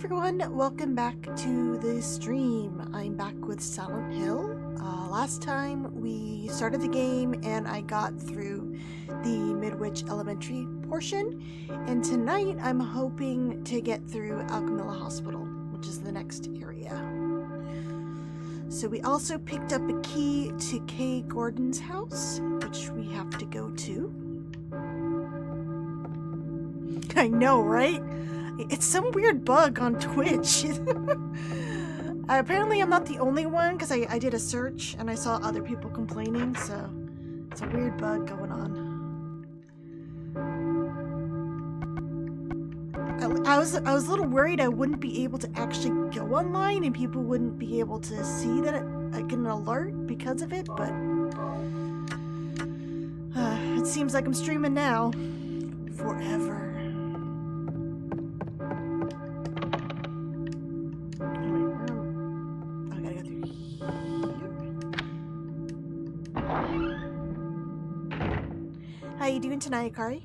everyone, welcome back to the stream. I'm back with Silent Hill. Last time we started the game and I got through the Midwich Elementary portion, and tonight I'm hoping to get through Alchemilla Hospital, which is the next area. So we also picked up a key to Kay Gordon's house, which we have to go to. I know, right? It's some weird bug on Twitch. Apparently I'm not the only one, because I did a search and I saw other people complaining, so it's a weird bug going on. I was a little worried I wouldn't be able to actually go online and people wouldn't be able to see that I get an alert because of it, but it seems like I'm streaming now. Forever. How you doing tonight, Akari?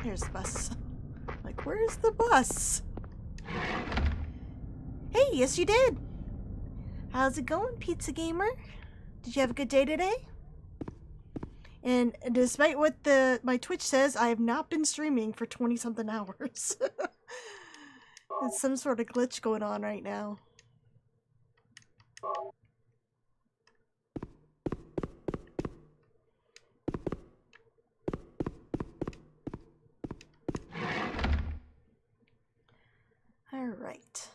Here's the bus. Like, where's the bus? Hey, yes you did. How's it going, Pizza Gamer? Did you have a good day today? And despite what my Twitch says, I have not been streaming for 20-something hours. There's some sort of glitch going on right now. Alright.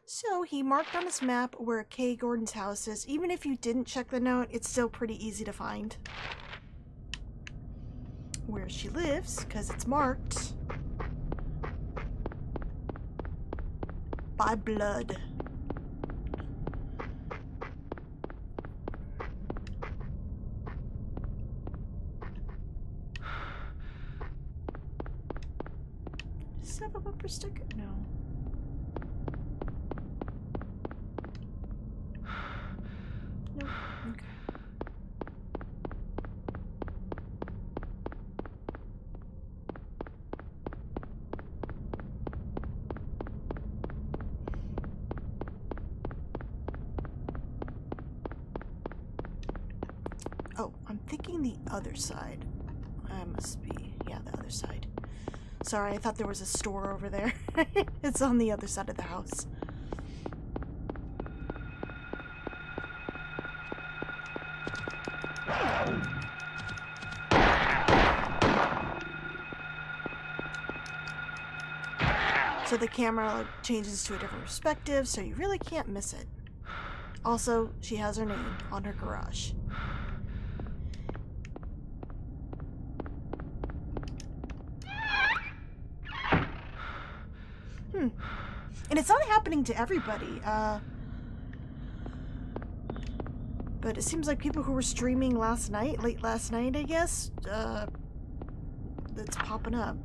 So he marked on his map where Kay Gordon's house is. Even if you didn't check the note, it's still pretty easy to find where she lives, because it's marked by blood. Does it have a bumper sticker? No. Nope. Okay. Oh, I'm thinking the other side. I must be, yeah, the other side. Sorry, I thought there was a store over there. It's on the other side of the house. So the camera changes to a different perspective, so you really can't miss it. Also, she has her name on her garage. And it's not happening to everybody, but it seems like people who were streaming late last night, I guess, that's popping up.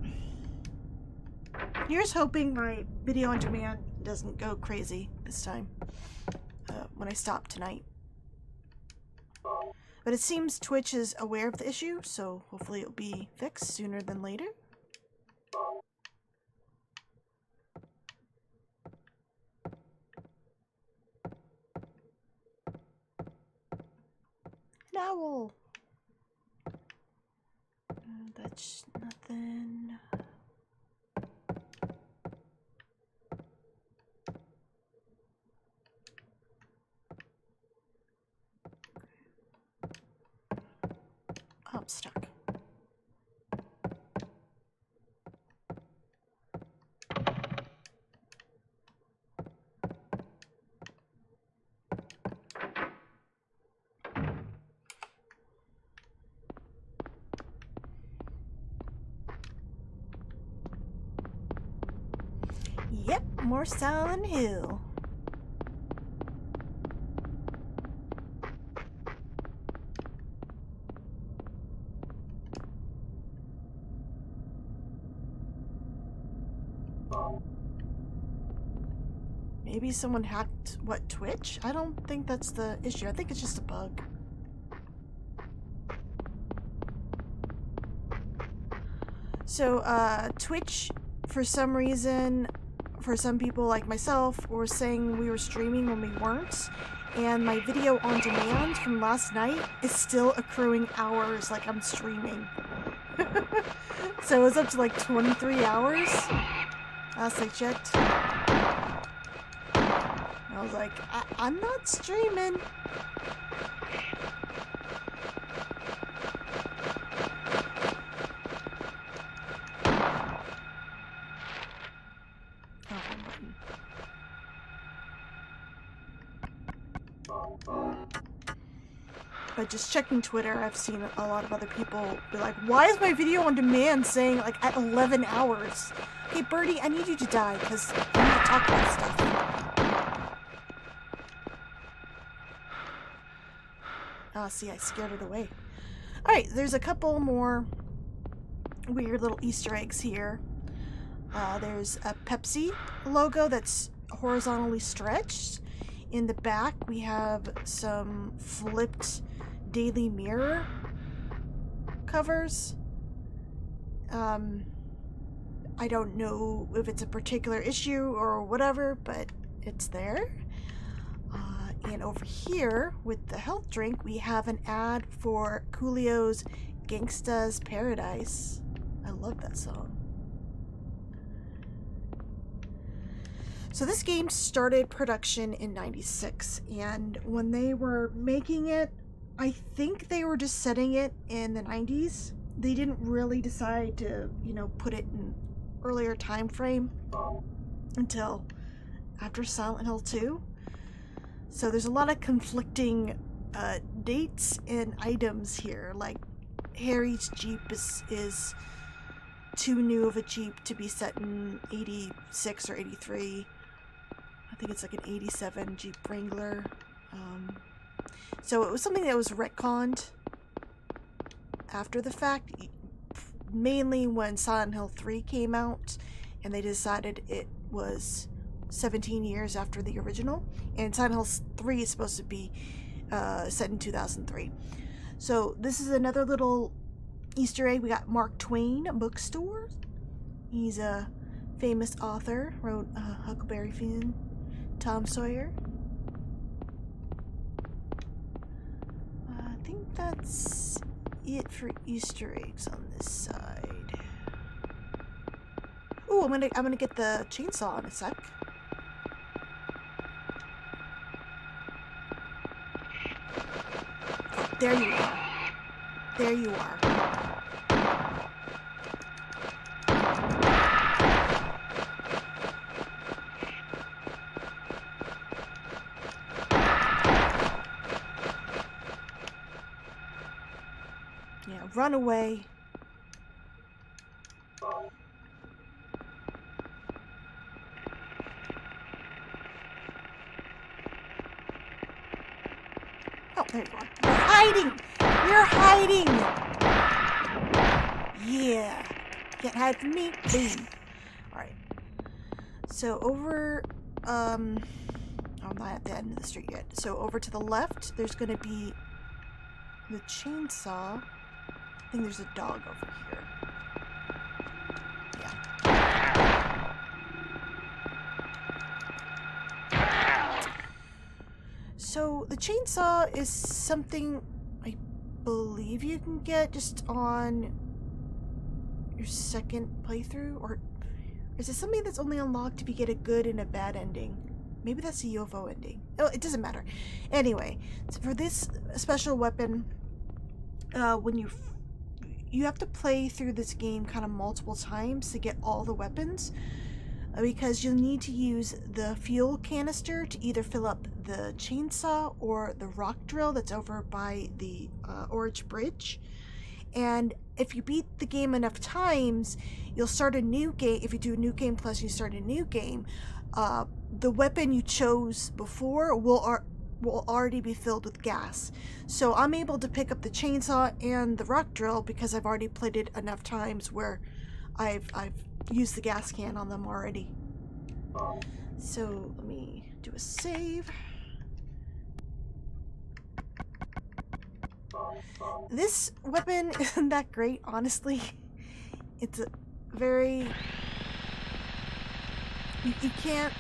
Here's hoping my video on demand doesn't go crazy this time, when I stop tonight. But it seems Twitch is aware of the issue, so hopefully it'll be fixed sooner than later. An owl! That's nothing. Oh, I'm stuck. Yep, more Silent Hill. Maybe someone hacked, what, Twitch? I don't think that's the issue. I think it's just a bug. So, Twitch, for some reason, for some people like myself, were saying we were streaming when we weren't. And my video on demand from last night is still accruing hours like I'm streaming. So it was up to like 23 hours last I checked. I was like, I'm not streaming. But just checking Twitter, I've seen a lot of other people be like, why is my video on demand saying like at 11 hours? Okay, Birdie, I need you to die because I need to talk about stuff. Ah, see, I scared it away. Alright, there's a couple more weird little Easter eggs here. There's a Pepsi logo that's horizontally stretched. In the back, we have some flipped Daily Mirror covers. I don't know if it's a particular issue or whatever, but it's there. And over here, with the health drink, we have an ad for Coolio's Gangsta's Paradise. I love that song. So this game started production in '96, and when they were making it, I think they were just setting it in the 90s. They didn't really decide to, you know, put it in earlier time frame until after Silent Hill 2. So there's a lot of conflicting dates and items here. Like Harry's Jeep is too new of a Jeep to be set in 86 or 83. I think it's like an 87 Jeep Wrangler. So it was something that was retconned after the fact, mainly when Silent Hill 3 came out, and they decided it was 17 years after the original, and Silent Hill 3 is supposed to be set in 2003. So this is another little Easter egg. We got Mark Twain Bookstore. He's a famous author, wrote Huckleberry Finn, Tom Sawyer. I think that's it for Easter eggs on this side. Ooh, I'm gonna get the chainsaw in a sec. Oh, there you are. There you are. Yeah, run away. Oh, there you are. You're hiding! You're hiding! Yeah. Can't hide from me. Boom. Alright. So over, I'm not at the end of the street yet. So over to the left, there's gonna be the chainsaw. I think there's a dog over here. Yeah. So the chainsaw is something I believe you can get just on your second playthrough, or is it something that's only unlocked if you get a good and a bad ending? Maybe that's a UFO ending. Oh, it doesn't matter. Anyway, so for this special weapon, when you have to play through this game kind of multiple times to get all the weapons, because you'll need to use the fuel canister to either fill up the chainsaw or the rock drill that's over by the Orange Bridge. And if you beat the game enough times, you'll start a new game. If you do a new game plus you start a new game, the weapon you chose before will already be filled with gas. So I'm able to pick up the chainsaw and the rock drill because I've already played it enough times where I've used the gas can on them already. So let me Do a save. This weapon isn't that great, honestly. It's a very... You can't...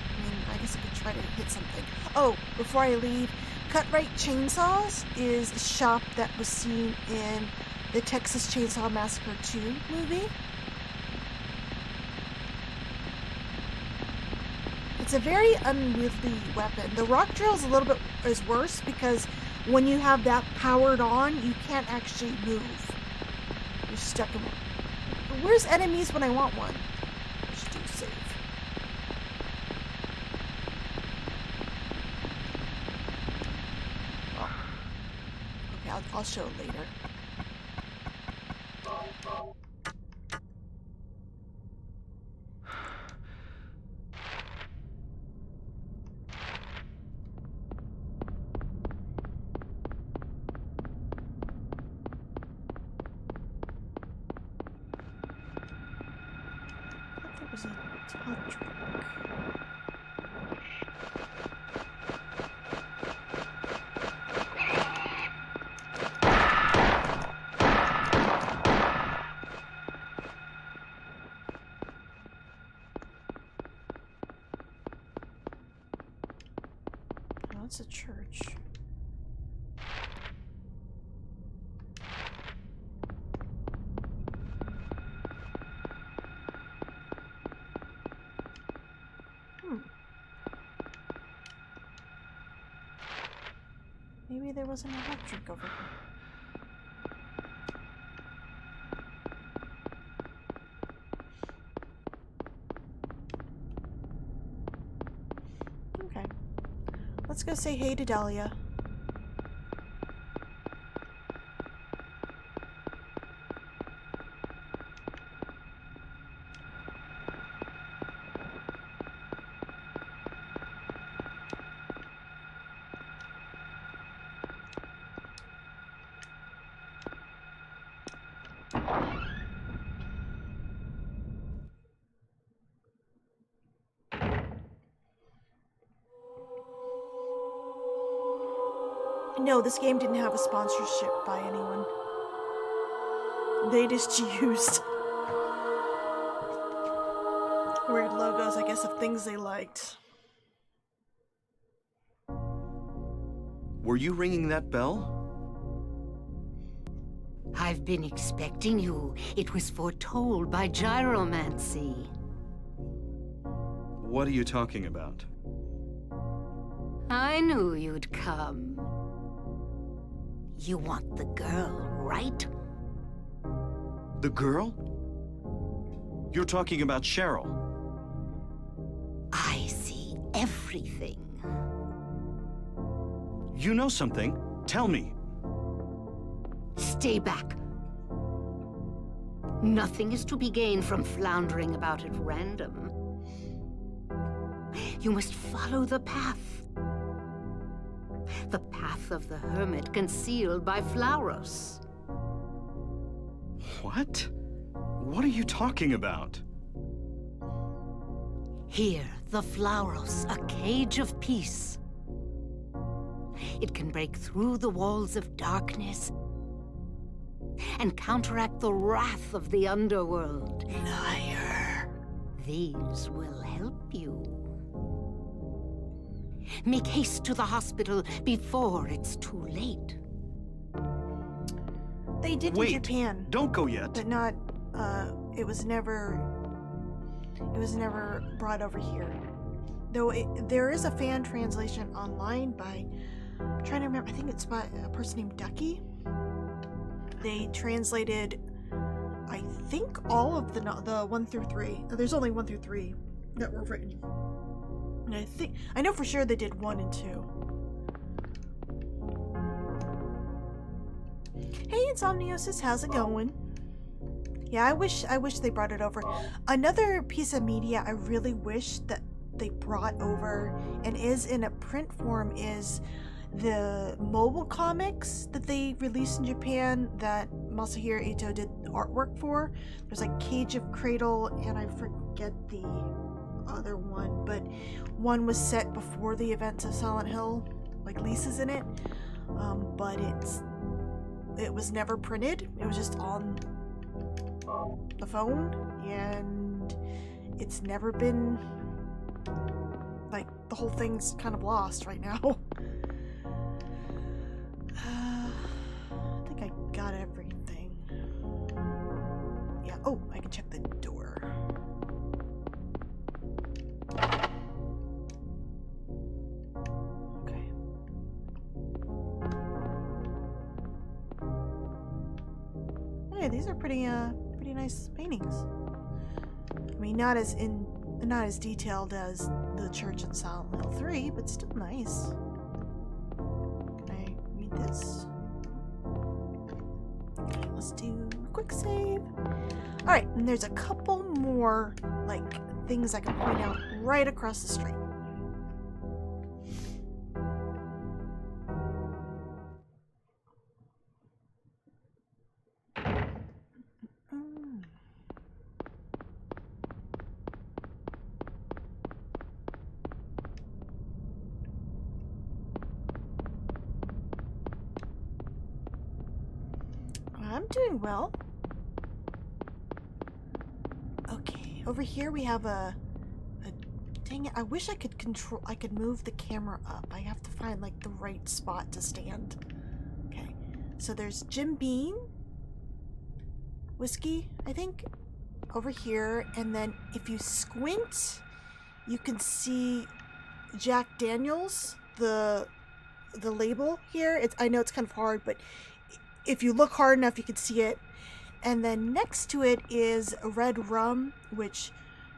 I mean, I guess I could try to hit something. Oh, before I leave, Cut Right Chainsaws is a shop that was seen in the Texas Chainsaw Massacre 2 movie. It's a very unwieldy weapon. The rock drill is a little bit worse because when you have that powered on, you can't actually move. You're stuck in one. Where's enemies when I want one? I should do a save. Oh. Okay, I'll show it later. Was a tough trick. Oh, it's a church. Maybe there was an electric over here. Okay. Let's go say hey to Dahlia. No, this game didn't have a sponsorship by anyone. They just used weird logos, I guess, of things they liked. Were you ringing that bell? I've been expecting you. It was foretold by gyromancy. What are you talking about? I knew you'd come. You want the girl, right? The girl? You're talking about Cheryl. I see everything. You know something. Tell me. Stay back. Nothing is to be gained from floundering about at random. You must follow the path. The path of the hermit concealed by Flauros. What? What are you talking about? Here, the Flauros, a cage of peace. It can break through the walls of darkness and counteract the wrath of the underworld. Liar. These will help you. Make haste to the hospital before it's too late. They did Wait, in Japan. Don't go yet. But not, it was never brought over here. Though there is a fan translation online by, I'm trying to remember, I think it's by a person named Ducky. They translated, I think, all of the 1 through 3. There's only 1 through 3 that were written. And I know for sure they did 1 and 2. Hey, Insomniosis, how's it going? Yeah, I wish they brought it over. Another piece of media I really wish that they brought over and is in a print form is the mobile comics that they released in Japan that Masahiro Ito did artwork for. There's like Cage of Cradle, and I forget the other one, but one was set before the events of Silent Hill, like Lisa's in it, but it was never printed. It was just on the phone, and it's never been, like, the whole thing's kind of lost right now. I think I got everything. Yeah, oh, I can check the door. Okay. Hey, these are pretty nice paintings. I mean, not as detailed as the church in Silent Hill 3, but still nice. Can I read this? Okay, let's do a quick save. Alright, and there's a couple more, like, things I can point out right across the street. I'm doing well. Okay, over here we have a dang it, I wish I could move the camera up. I have to find like the right spot to stand. Okay. So there's Jim Beam whiskey, I think, over here, and then if you squint, you can see Jack Daniels, the label here. I know it's kind of hard, but if you look hard enough, you can see it. And then next to it is Red Rum, which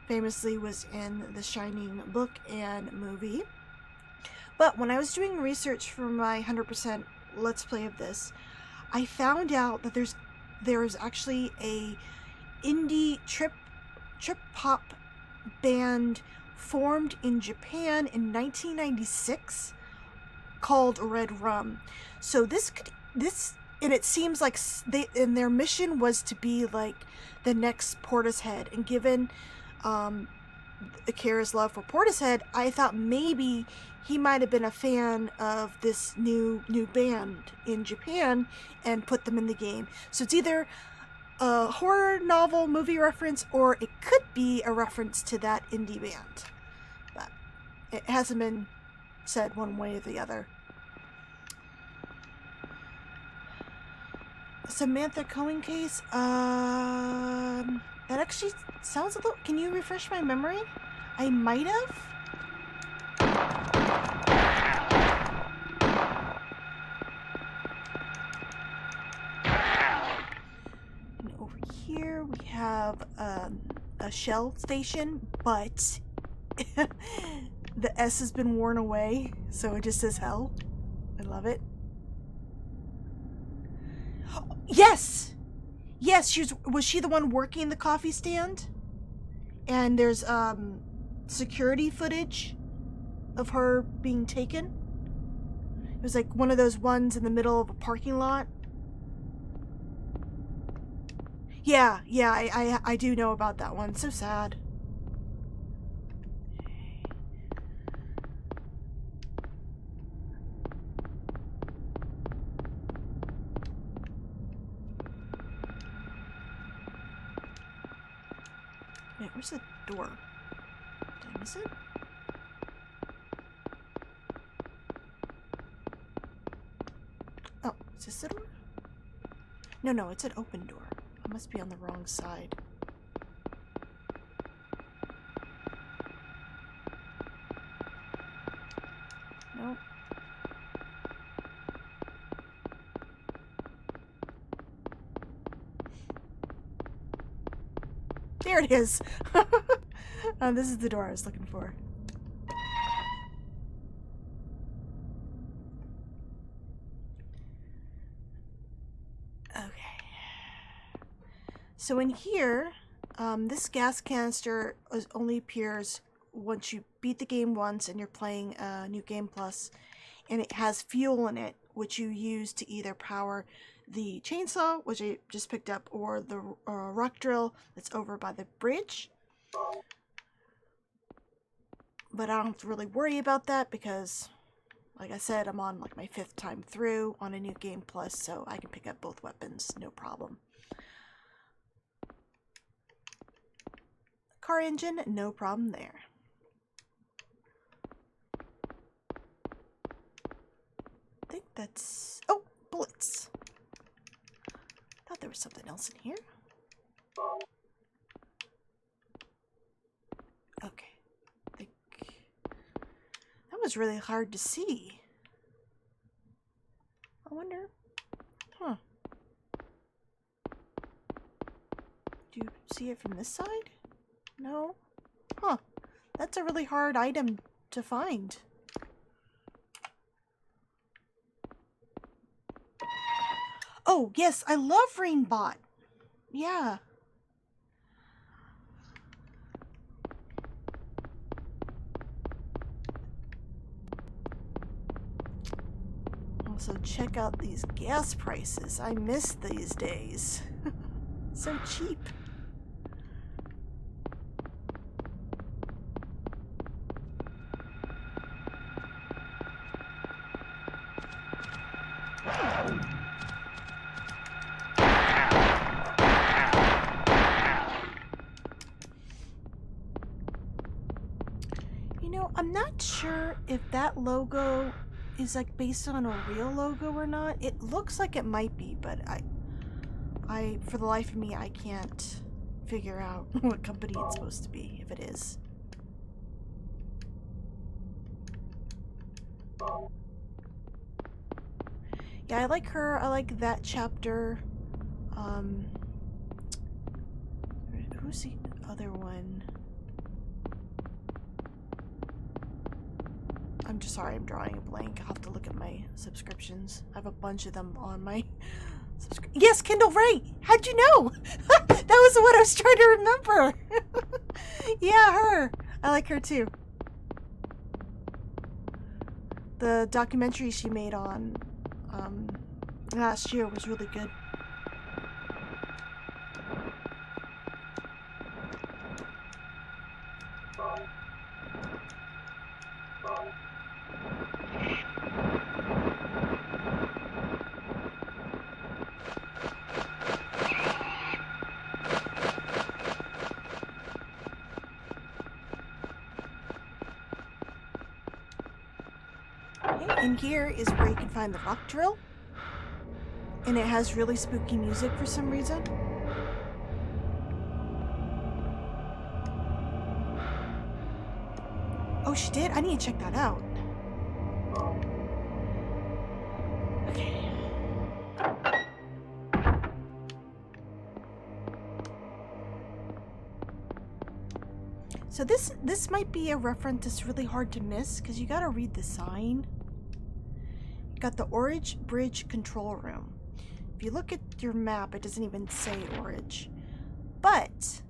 famously was in the Shining book and movie. But when I was doing research for my 100% Let's Play of this, I found out that there's actually a indie trip hop band formed in Japan in 1996 called Red Rum. So and it seems like their mission was to be like the next Portishead. And given Akira's love for Portishead, I thought maybe he might have been a fan of this new band in Japan and put them in the game. So it's either a horror novel movie reference, or it could be a reference to that indie band. But it hasn't been said one way or the other. Samantha Cohen case? That actually sounds a little... Can you refresh my memory? I might have? And over here we have a shell station, but the S has been worn away, so it just says hell. I love it. Yes! Yes, was she the one working the coffee stand? And there's security footage of her being taken. It was like one of those ones in the middle of a parking lot. Yeah, I do know about that one. So sad. Wait, where's the door? Did I miss it? Oh, is this the door? No, it's an open door. I must be on the wrong side. Nope. There it is! This is the door I was looking for. Okay. So in here, this gas canister only appears once you beat the game once and you're playing New Game Plus. and it has fuel in it, which you use to either power the chainsaw, which I just picked up, or the rock drill that's over by the bridge. But I don't have to really worry about that because, like I said, I'm on like my 5th time through on a new game plus, so I can pick up both weapons, no problem. Car engine, no problem there. I think that's... Oh, bullets. Thought there was something else in here. Okay. I think... That was really hard to see. I wonder... Huh. Do you see it from this side? No? Huh. That's a really hard item to find. Oh, yes, I love Rainbot. Yeah. Also, check out these gas prices. I miss these days. So cheap. You know, I'm not sure if that logo is like based on a real logo or not. It looks like it might be, but I for the life of me, I can't figure out what company it's supposed to be, if it is. Yeah, I like her. I like that chapter. Who's the other one? I'm just sorry, I'm drawing a blank. I'll have to look at my subscriptions. I have a bunch of them on my Yes, Kendall Ray! How'd you know? That was what I was trying to remember. Yeah, her. I like her too. The documentary she made on last year was really good. In here is where you can find the rock drill. And it has really spooky music for some reason. Oh, she did? I need to check that out. Okay. So this might be a reference that's really hard to miss because you gotta read the sign. You got the Orange Bridge Control Room. If you look at your map, it doesn't even say Orange. But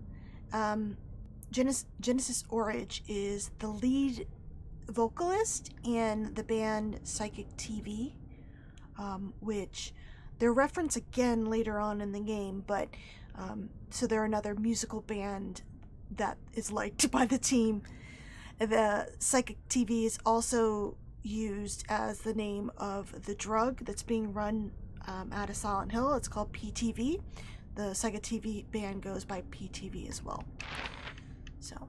Genesis Orange is the lead vocalist in the band Psychic TV, which they're referenced again later on in the game, but so they're another musical band that is liked by the team. The Psychic TV is also used as the name of the drug that's being run out of Silent Hill. It's called PTV. The Psychic TV band goes by PTV as well. So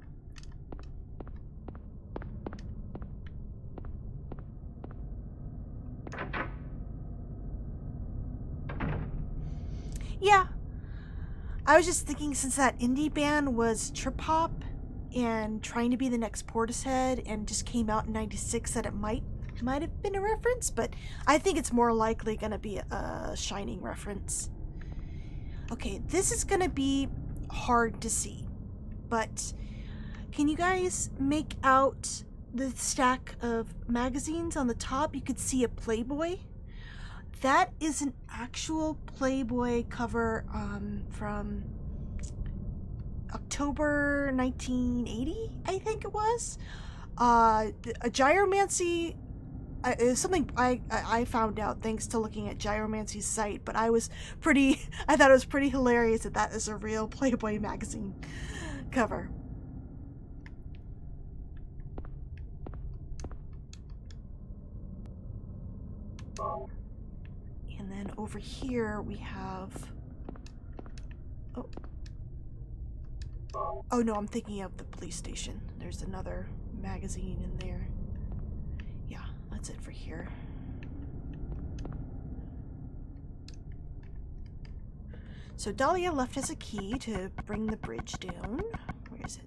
yeah, I was just thinking, since that indie band was trip hop and trying to be the next Portishead and just came out in '96, that it might have been a reference, but I think it's more likely gonna be a Shining reference. Okay, this is gonna be hard to see, but can you guys make out the stack of magazines on the top? You could see a Playboy. That is an actual Playboy cover from October 1980, I think it was. A gyromancy it's something I found out thanks to looking at Gyromancy's site, but I thought it was pretty hilarious that is a real Playboy magazine cover. And then over here we have, oh no, I'm thinking of the police station. There's another magazine in there. Yeah, that's it for here. So Dahlia left us a key to bring the bridge down. Where is it?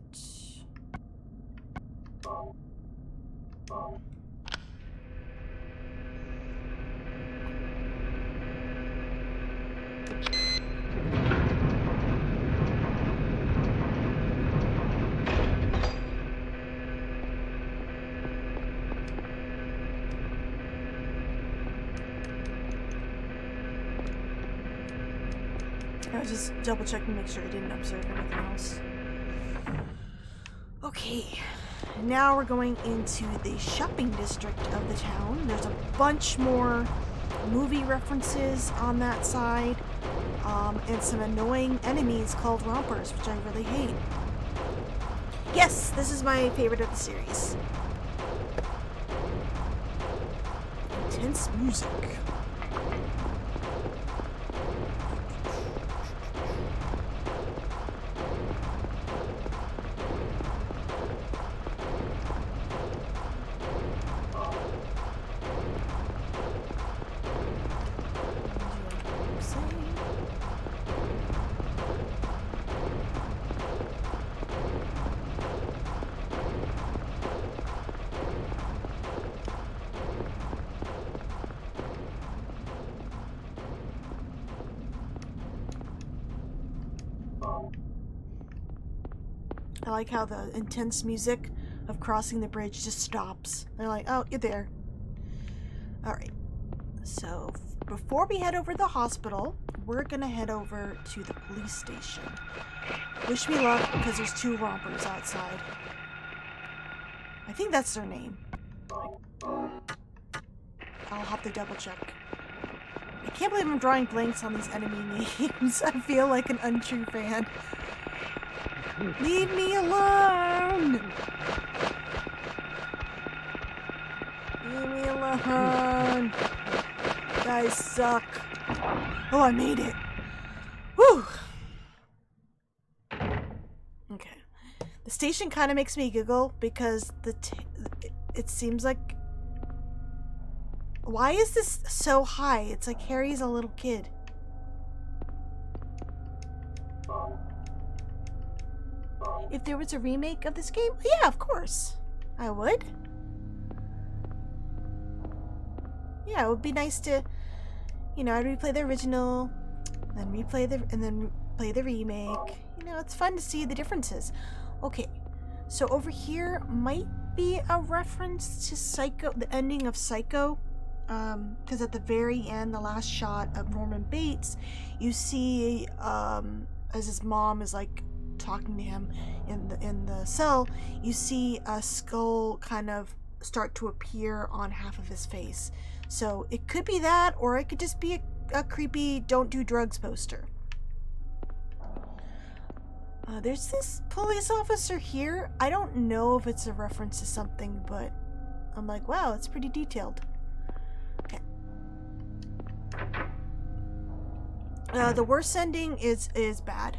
I was just double checking, make sure I didn't observe anything else. Okay, now we're going into the shopping district of the town. There's a bunch more movie references on that side, and some annoying enemies called rompers, which I really hate. Yes, this is my favorite of the series. Intense music. I like how the intense music of crossing the bridge just stops. They're like, oh, you're there. Alright. So, before we head over to the hospital, we're gonna head over to the police station. Wish me luck, because there's 2 rompers outside. I think that's their name. I'll have to double check. I can't believe I'm drawing blanks on these enemy names. I feel like an untrue fan. Leave me alone! Leave me alone! You guys suck. Oh, I made it. Woo! Okay. The station kind of makes me giggle because it seems like... Why is this so high? It's like Harry's a little kid. If there was a remake of this game, yeah, of course, I would. Yeah, it would be nice to, you know, I'd replay the original, then play the remake. You know, it's fun to see the differences. Okay, so over here might be a reference to Psycho, the ending of Psycho, because at the very end, the last shot of Norman Bates, you see, as his mom is like talking to him in the cell, you see a skull kind of start to appear on half of his face. So it could be that, or it could just be a creepy "don't do drugs" poster. There's this police officer here. I don't know if it's a reference to something, but I'm like, wow, it's pretty detailed. Okay. The worst ending is bad.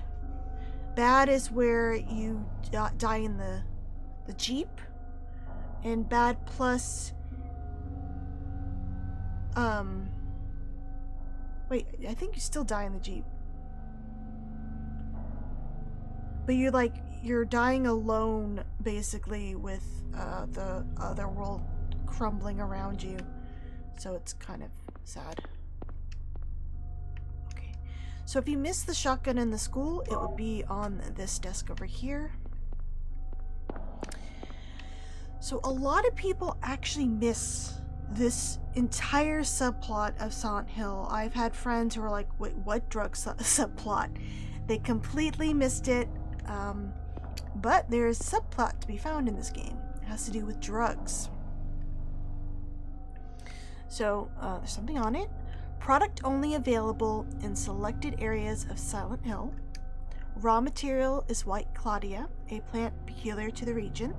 Bad is where you die in the Jeep, and bad plus, wait, I think you still die in the Jeep. But you're dying alone, basically, with the other world crumbling around you. So it's kind of sad. So if you missed the shotgun in the school, it would be on this desk over here. So a lot of people actually miss this entire subplot of Silent Hill. I've had friends who are like, wait, what drug subplot? They completely missed it. But there's a subplot to be found in this game. It has to do with drugs. So there's something on it. Product only available in selected areas of Silent Hill. Raw material is White Claudia, a plant peculiar to the region.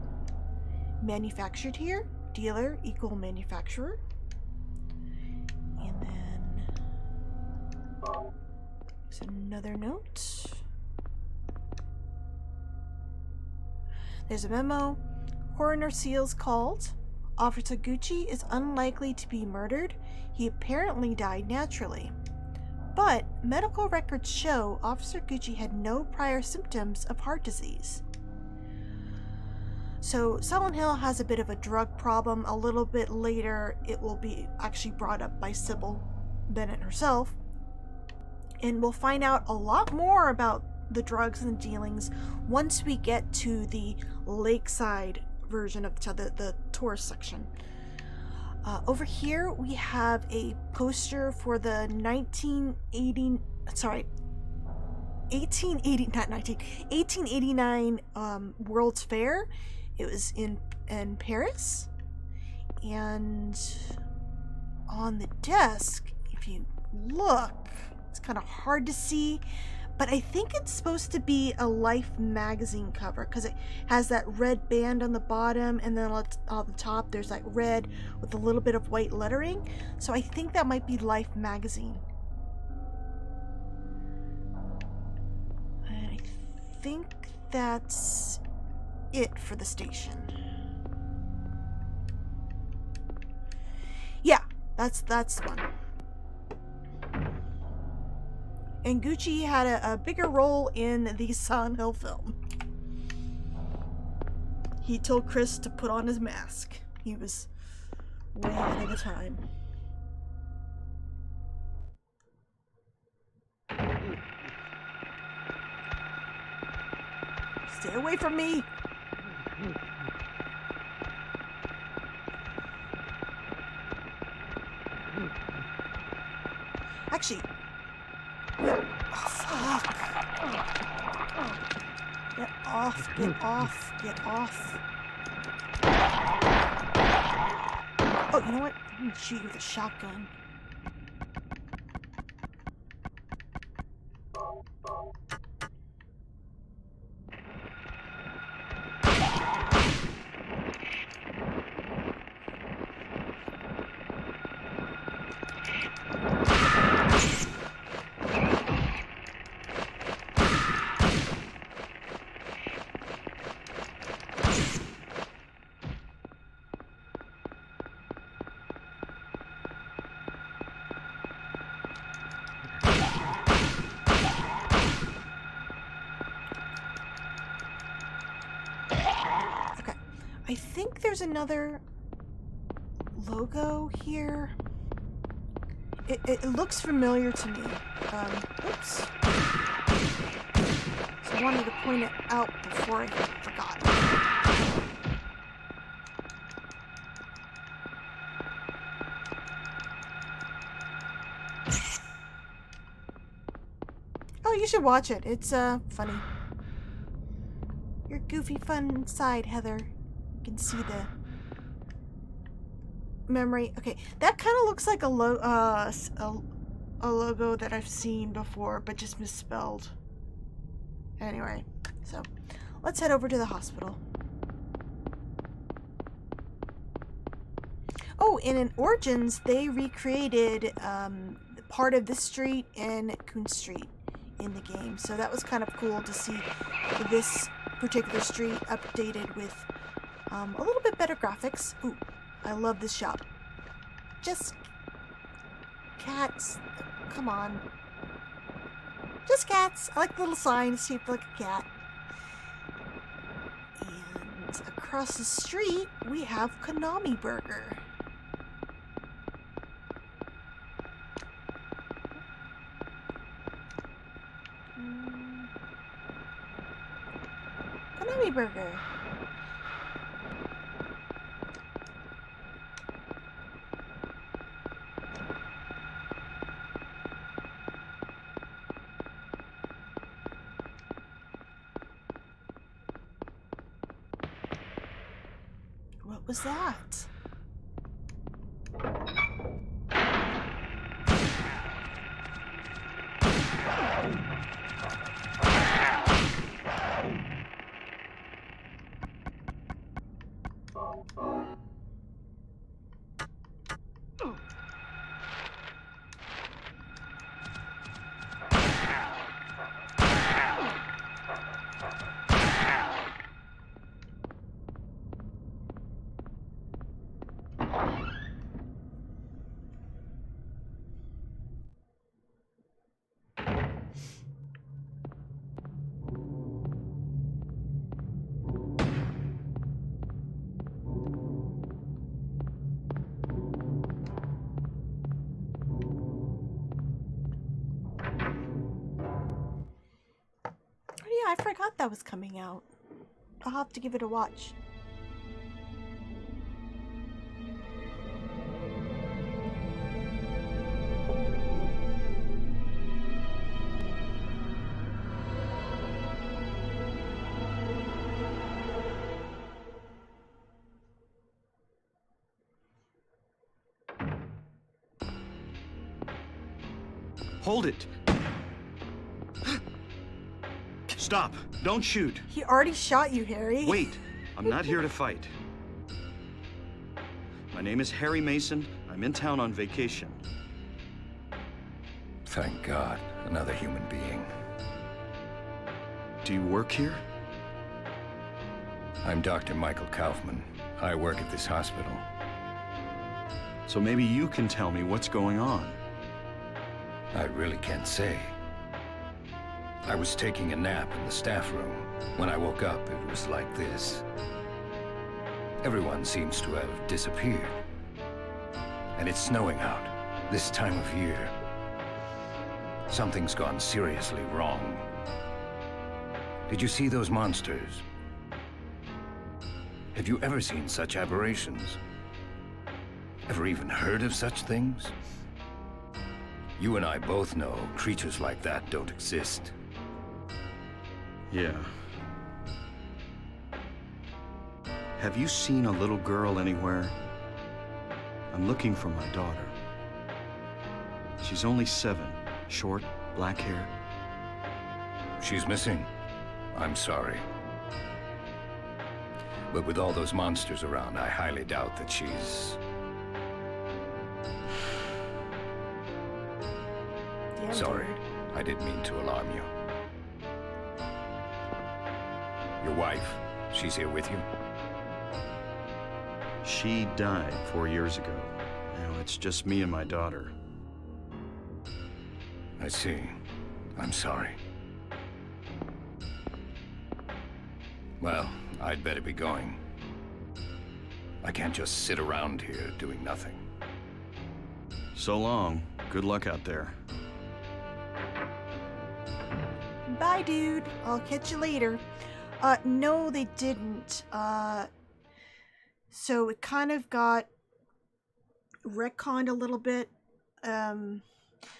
Manufactured here, dealer equal manufacturer. And then there's another note. There's a memo. Coroner Seals called. Officer Gucci is unlikely to be murdered. He apparently died naturally. But medical records show Officer Gucci had no prior symptoms of heart disease. So Silent Hill has a bit of a drug problem. A little bit later, it will be actually brought up by Sybil Bennett herself. And we'll find out a lot more about the drugs and the dealings once we get to the lakeside version of the tourist section. Over here, we have a poster for the 1889 World's Fair. It was in Paris. And on the desk, if you look, it's kind of hard to see, but I think it's supposed to be a Life magazine cover because it has that red band on the bottom, and then on the top there's like red with a little bit of white lettering. So I think that might be Life magazine. And I think that's it for the station. Yeah, that's the one. And Gucci had a bigger role in the Silent Hill film. He told Chris to put on his mask. He was way ahead of the time. Stay away from me! Actually, oh, fuck. Get off, get off, get off. Oh, you know what? I'm gonna shoot you with a shotgun. I think there's another logo here. It looks familiar to me. Oops. So I wanted to point it out before I forgot. Oh, you should watch it. It's funny. Your goofy fun side, Heather. You can see the memory. Okay, that kind of looks like a logo that I've seen before, but just misspelled. Anyway, so let's head over to the hospital. Oh, and in Origins, they recreated part of this street and Coon Street in the game, so that was kind of cool to see this particular street updated with a little bit better graphics. Ooh, I love this shop. Just cats. Come on. Just cats. I like the little sign shaped like a cat. And across the street, we have Konami Burger. Konami Burger. What was that? I forgot that was coming out. I'll have to give it a watch. Hold it! Stop! Don't shoot! He already shot you, Harry. Wait! I'm not here to fight. My name is Harry Mason. I'm in town on vacation. Thank God, another human being. Do you work here? I'm Dr. Michael Kaufman. I work at this hospital. So maybe you can tell me what's going on. I really can't say. I was taking a nap in the staff room. When I woke up, it was like this. Everyone seems to have disappeared. And it's snowing out, this time of year. Something's gone seriously wrong. Did you see those monsters? Have you ever seen such aberrations? Ever even heard of such things? You and I both know creatures like that don't exist. Yeah. Have you seen a little girl anywhere? I'm looking for my daughter. She's only 7, short, black hair. She's missing. I'm sorry. But with all those monsters around, I highly doubt that she's... Damn, Sorry, dude. I didn't mean to alarm you. Your wife, she's here with you? She died 4 years ago. Now it's just me and my daughter. I see. I'm sorry. Well, I'd better be going. I can't just sit around here doing nothing. So long. Good luck out there. Bye, dude. I'll catch you later. No, they didn't. So it kind of got retconned a little bit.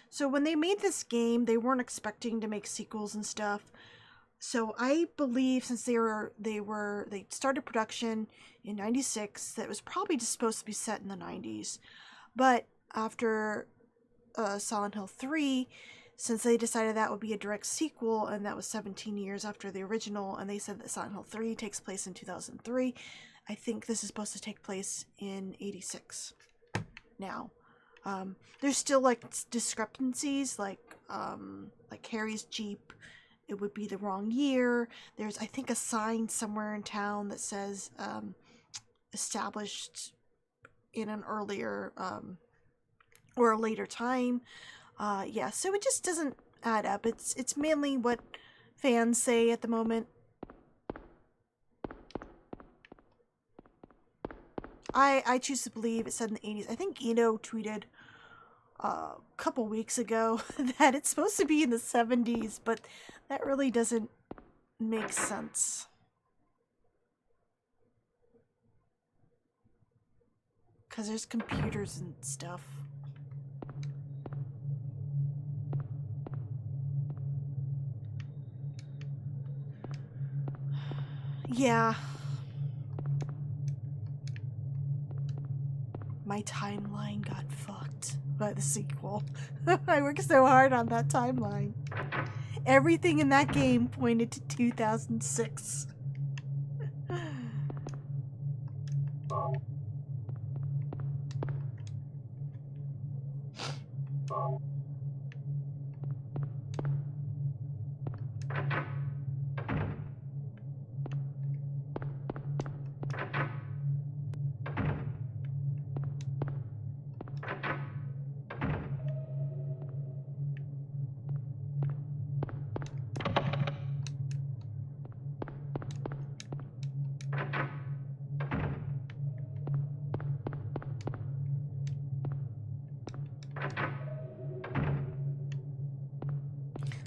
So when they made this game, they weren't expecting to make sequels and stuff. So I believe since they started production in '96, that it was probably just supposed to be set in the '90s. But after Silent Hill 3, since they decided that would be a direct sequel, and that was 17 years after the original, and they said that Silent Hill 3 takes place in 2003, I think this is supposed to take place in '86 now. There's still like discrepancies, like Harry's Jeep, it would be the wrong year. There's, I think, a sign somewhere in town that says established in an earlier or a later time. Yeah, so it just doesn't add up. It's mainly what fans say at the moment. I choose to believe it said in the 80s. I think Eno tweeted a couple weeks ago that it's supposed to be in the 70s, but that really doesn't make sense. Because there's computers and stuff. Yeah. My timeline got fucked by the sequel. I worked so hard on that timeline. Everything in that game pointed to 2006.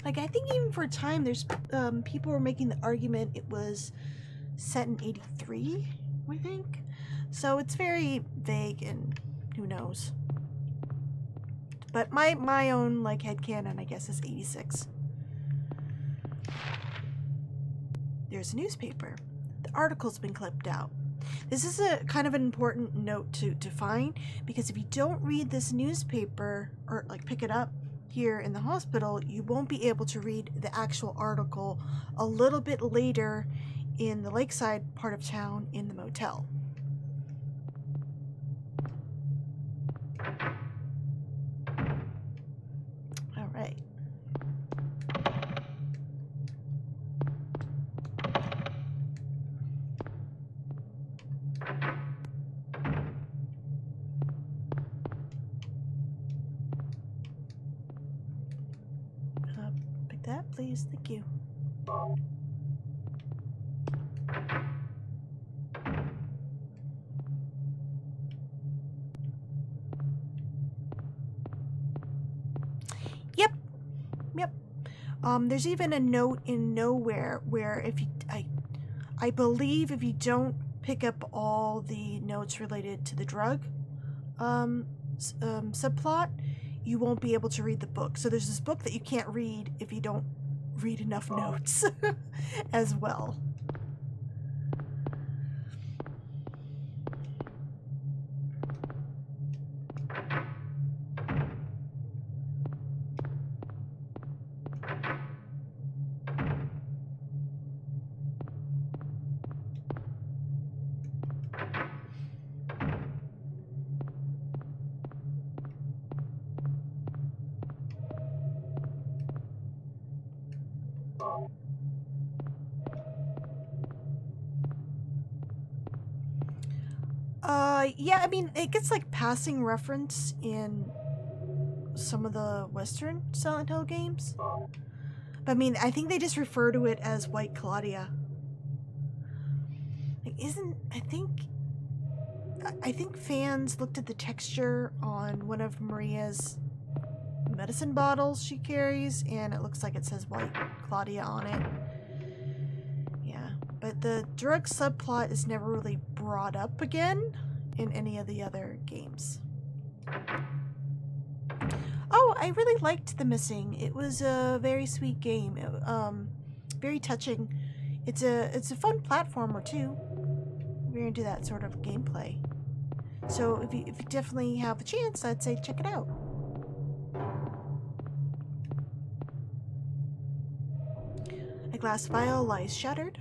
Like, I think even for a time, there's people were making the argument it was set in 83, I think. So it's very vague and who knows. But my own, like, headcanon, I guess, is 86. There's a newspaper. The article's been clipped out. This is a kind of an important note to find, because if you don't read this newspaper or like pick it up here in the hospital, you won't be able to read the actual article a little bit later in the lakeside part of town in the motel. All right. Pick that, please. Thank you. Yep. There's even a note in Nowhere where if you, I believe if you don't pick up all the notes related to the drug subplot, you won't be able to read the book. So there's this book that you can't read if you don't read enough notes as well. Yeah, I mean, it gets like passing reference in some of the Western Silent Hill games. But I mean, I think they just refer to it as White Claudia. Like, I think fans looked at the texture on one of Maria's medicine bottles she carries, and it looks like it says White Claudia on it. Yeah, but the drug subplot is never really brought up again in any of the other games. Oh, I really liked The Missing. It was a very sweet game. Very touching. It's a fun platformer too. We're into that sort of gameplay. So if you definitely have a chance, I'd say check it out. A glass vial lies shattered.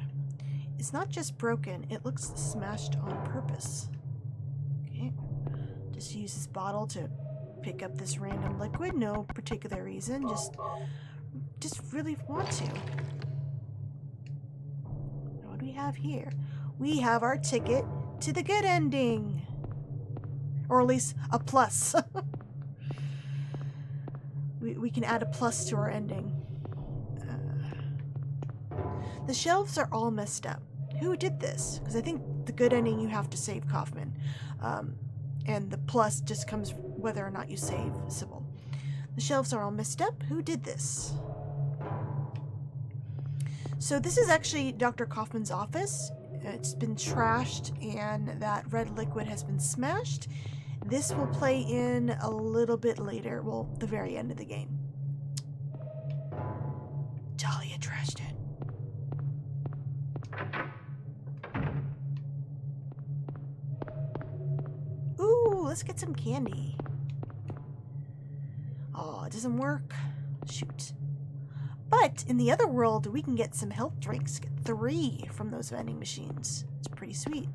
It's not just broken, it looks smashed on purpose. Okay. Just use this bottle to pick up this random liquid. No particular reason, just really want to. What do we have here? We have our ticket to the good ending. Or at least a plus. we can add a plus to our ending. The shelves are all messed up. Who did this? Because I think the good ending you have to save Kaufman. And the plus just comes whether or not you save Sybil. The shelves are all messed up. Who did this? So this is actually Dr. Kaufman's office. It's been trashed and that red liquid has been smashed. This will play in a little bit later. Well, the very end of the game. Talia trashed it. Ooh, let's get some candy. Oh, it doesn't work. Shoot. But in the other world, we can get some health drinks. Get 3 from those vending machines. It's pretty sweet.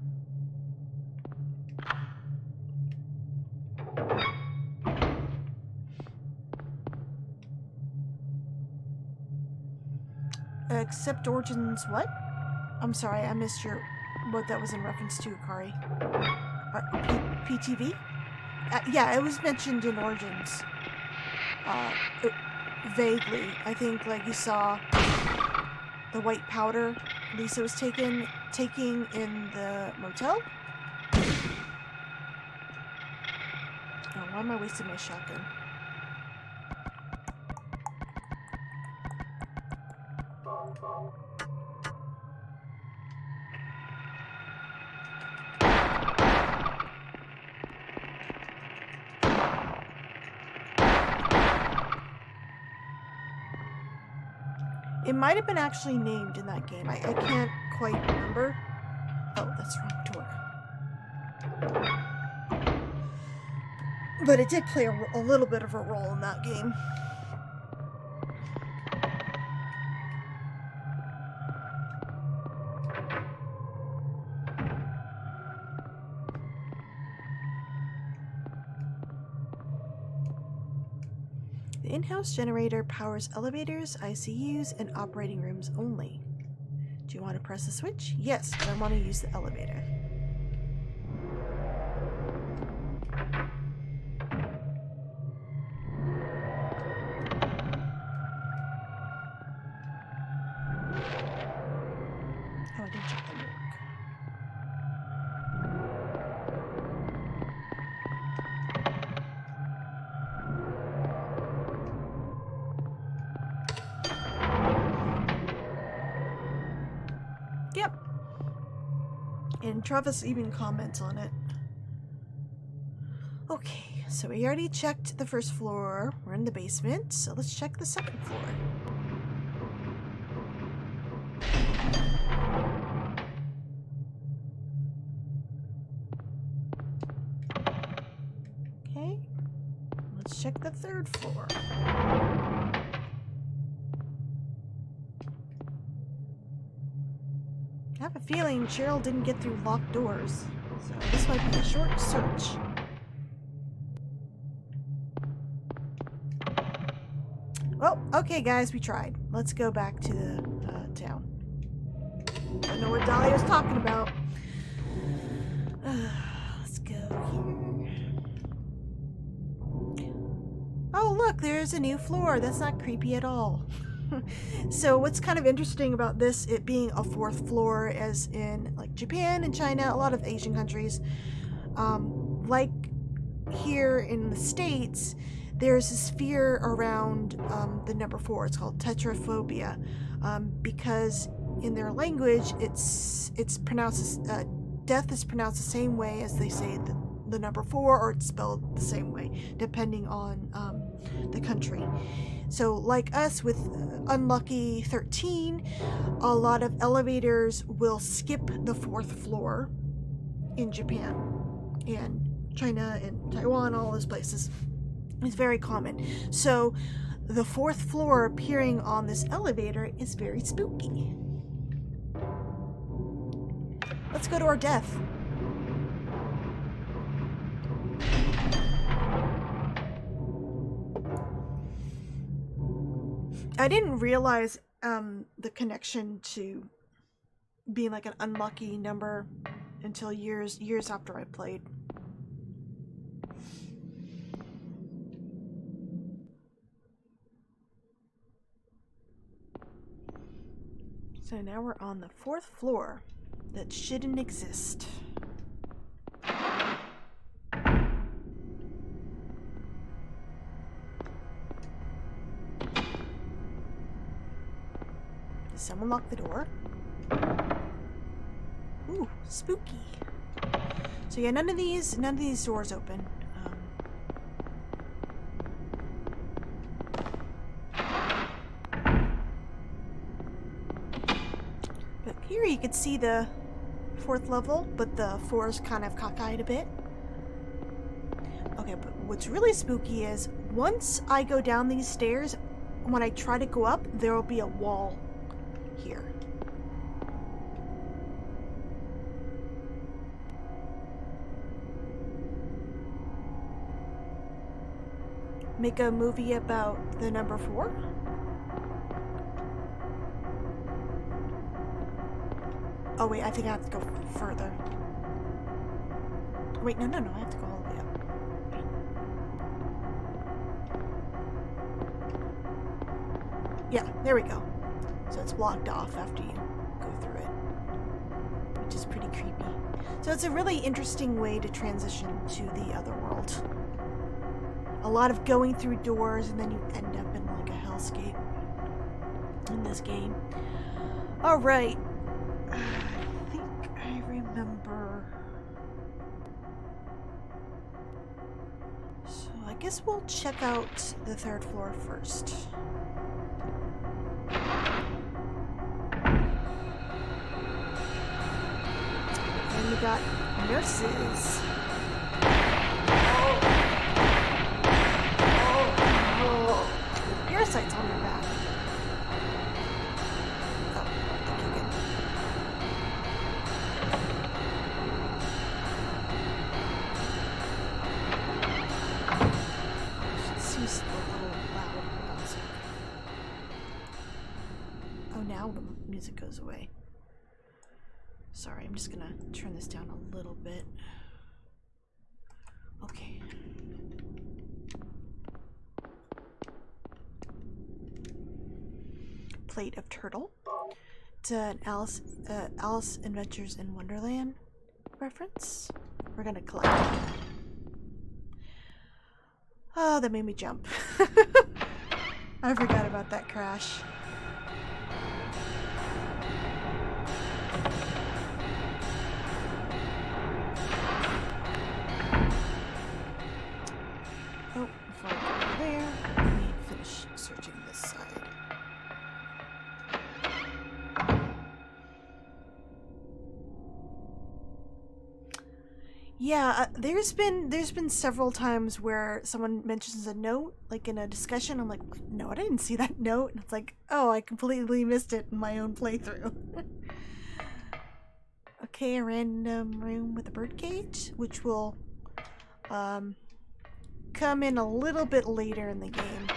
Accept Origins what? I'm sorry, I missed what that was in reference to, Akari. PTV? Yeah, it was mentioned in Origins. Vaguely. I think, like, you saw the white powder Lisa was taking in the motel. Oh, why am I wasting my shotgun? It might have been actually named in that game. I can't quite remember. Oh, that's the wrong door. But it did play a little bit of a role in that game. The in-house generator powers elevators, ICUs, and operating rooms only. Do you want to press the switch? Yes, but I want to use the elevator. Oh, I didn't check the work. Yep. And Travis even comments on it. Okay, so we already checked the first floor. We're in the basement, so let's check the second floor. Okay, let's check the third floor. I have a feeling Cheryl didn't get through locked doors, so this might be a short search. Well, okay guys, we tried. Let's go back to the town. I know what Dahlia was talking about. Let's go here. Oh look, there's a new floor. That's not creepy at all. So what's kind of interesting about this, it being a fourth floor, as in like Japan and China, a lot of Asian countries, like here in the States, there's this fear around the number 4. It's called tetraphobia, because in their language, it's pronounced death is pronounced the same way as they say the number 4, or it's spelled the same way depending on the country. So like us with unlucky 13, a lot of elevators will skip the 4th floor in Japan and China and Taiwan, all those places. It's very common. So the 4th floor appearing on this elevator is very spooky. Let's go to our death. I didn't realize the connection to being like an unlucky number until years after I played. So now we're on the 4th floor that shouldn't exist. Did someone lock the door? Ooh, spooky. So yeah, none of these doors open. But here you could see the 4th level, but the 4 is kind of cockeyed a bit. Okay, but what's really spooky is once I go down these stairs, when I try to go up, there will be a wall here. Make a movie about the number 4? Oh wait, I think I have to go further. Wait, no, I have to go all the way up. Yeah, there we go. So it's blocked off after you go through it, which is pretty creepy. So it's a really interesting way to transition to the other world. A lot of going through doors and then you end up in like a hellscape in this game. Alright. I think I remember. So I guess we'll check out the third floor first. And we got nurses. Parasites on your back. Oh, okay, good. It seems a little loud. Oh, now the music goes away. Sorry, I'm just gonna turn this down a little bit. Okay. Plate of turtle. It's an Alice Adventures in Wonderland reference. We're gonna collect it. Oh, that made me jump. I forgot about that crash. Oh, before I go over there, let me finish searching this side. Yeah, there's been several times where someone mentions a note, like in a discussion. I'm like, no, I didn't see that note. And it's like, oh, I completely missed it in my own playthrough. Okay, a random room with a birdcage, which will come in a little bit later in the game.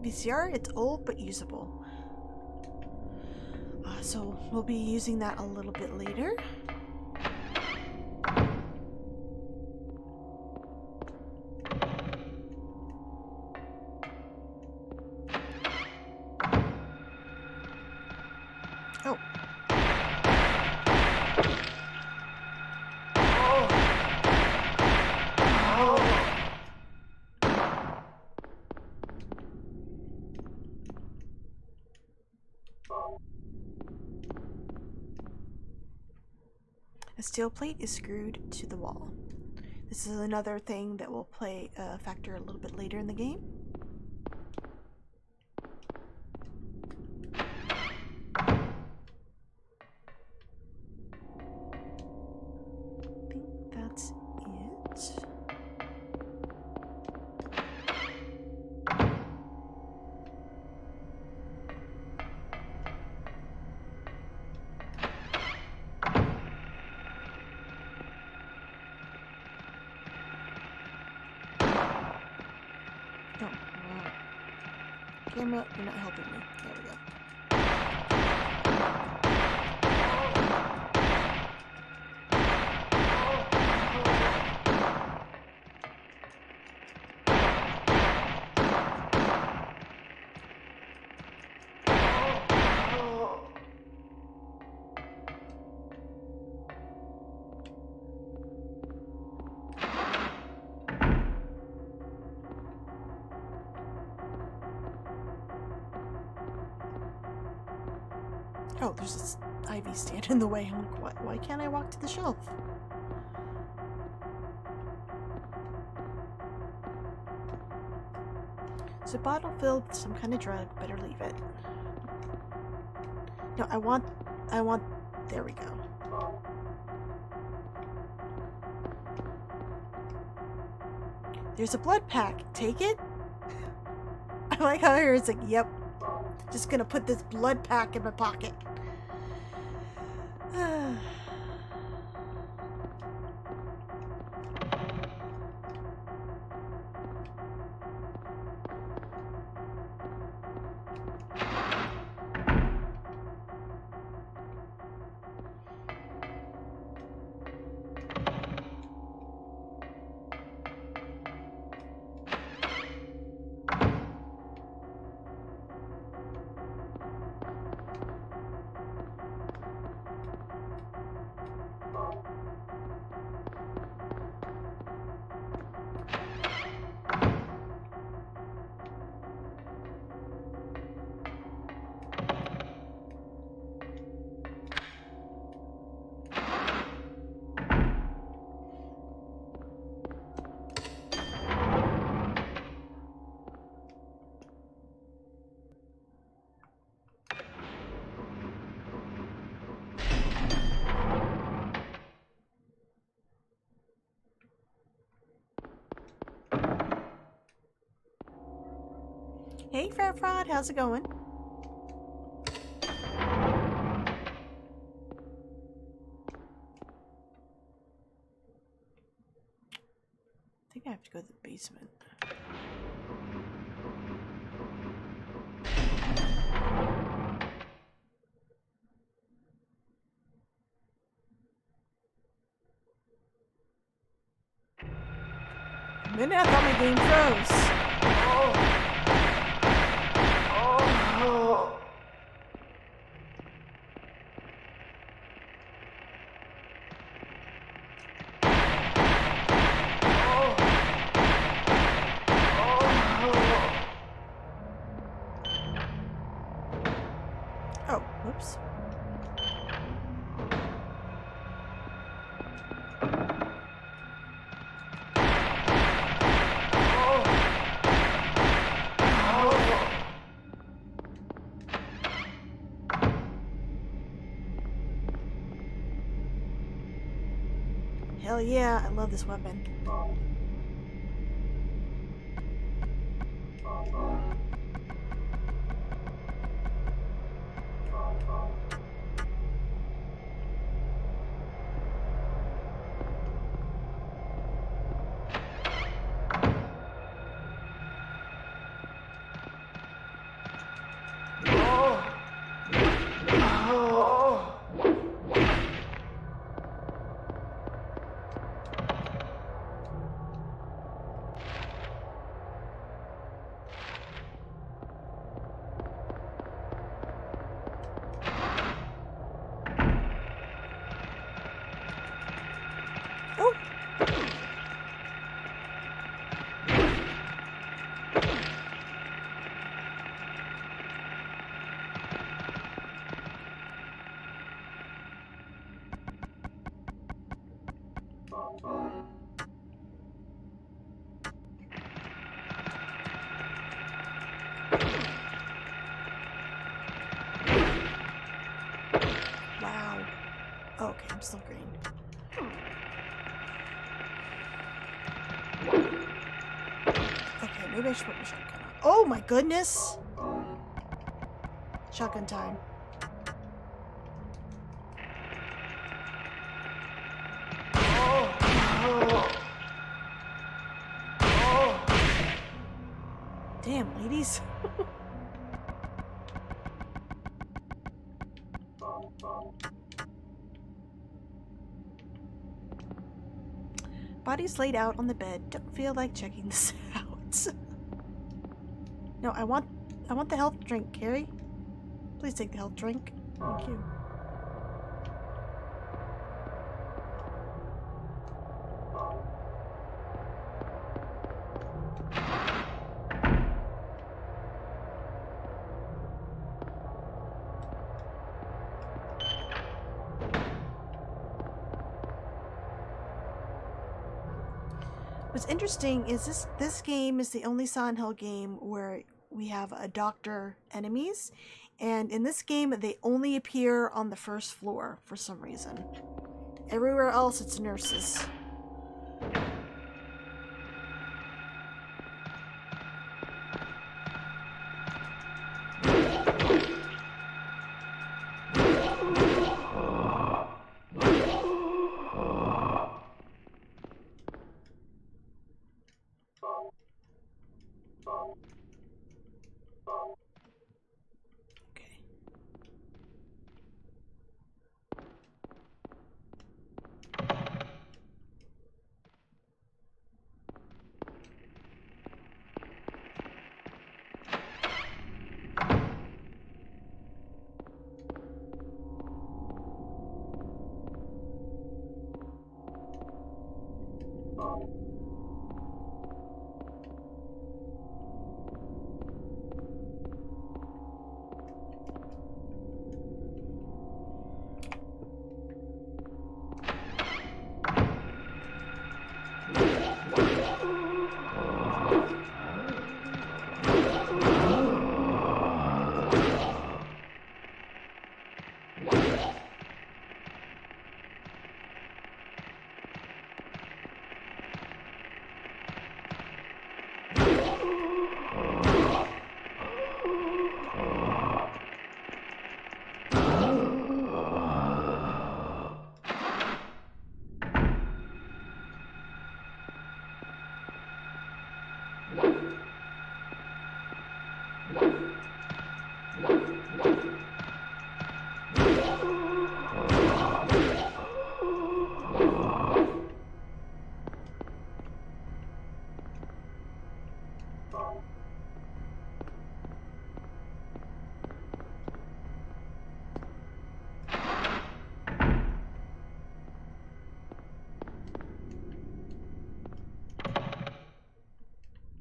VCR, it's old but usable. So we'll be using that a little bit later. Oh. A steel plate is screwed to the wall. This is another thing that will play a factor a little bit later in the game. I think that's it. Oh, wow. Camera, you're not helping me. There we go. Oh, there's this ivy stand in the way. I'm like, why can't I walk to the shelf? It's a bottle filled with some kind of drug. Better leave it. No, I want, there we go. There's a blood pack. Take it? I like how it's like, yep. Just gonna put this blood pack in my pocket. Hey, Fair Fraud, how's it going? I think I have to go to the basement. A minute, I thought my game froze. Oh, whoops. Hell yeah, I love this weapon. Oh! Wow. Oh, okay, I'm still green. Okay, maybe I should put my shotgun on. Oh my goodness! Shotgun time. Damn, ladies. Body's laid out on the bed. Don't feel like checking this out. No, I want the health drink, Carrie. Please take the health drink. Thank you. What's interesting is this game is the only Silent Hill game where we have a doctor enemies, and in this game they only appear on the first floor for some reason. Everywhere else it's nurses. Okay.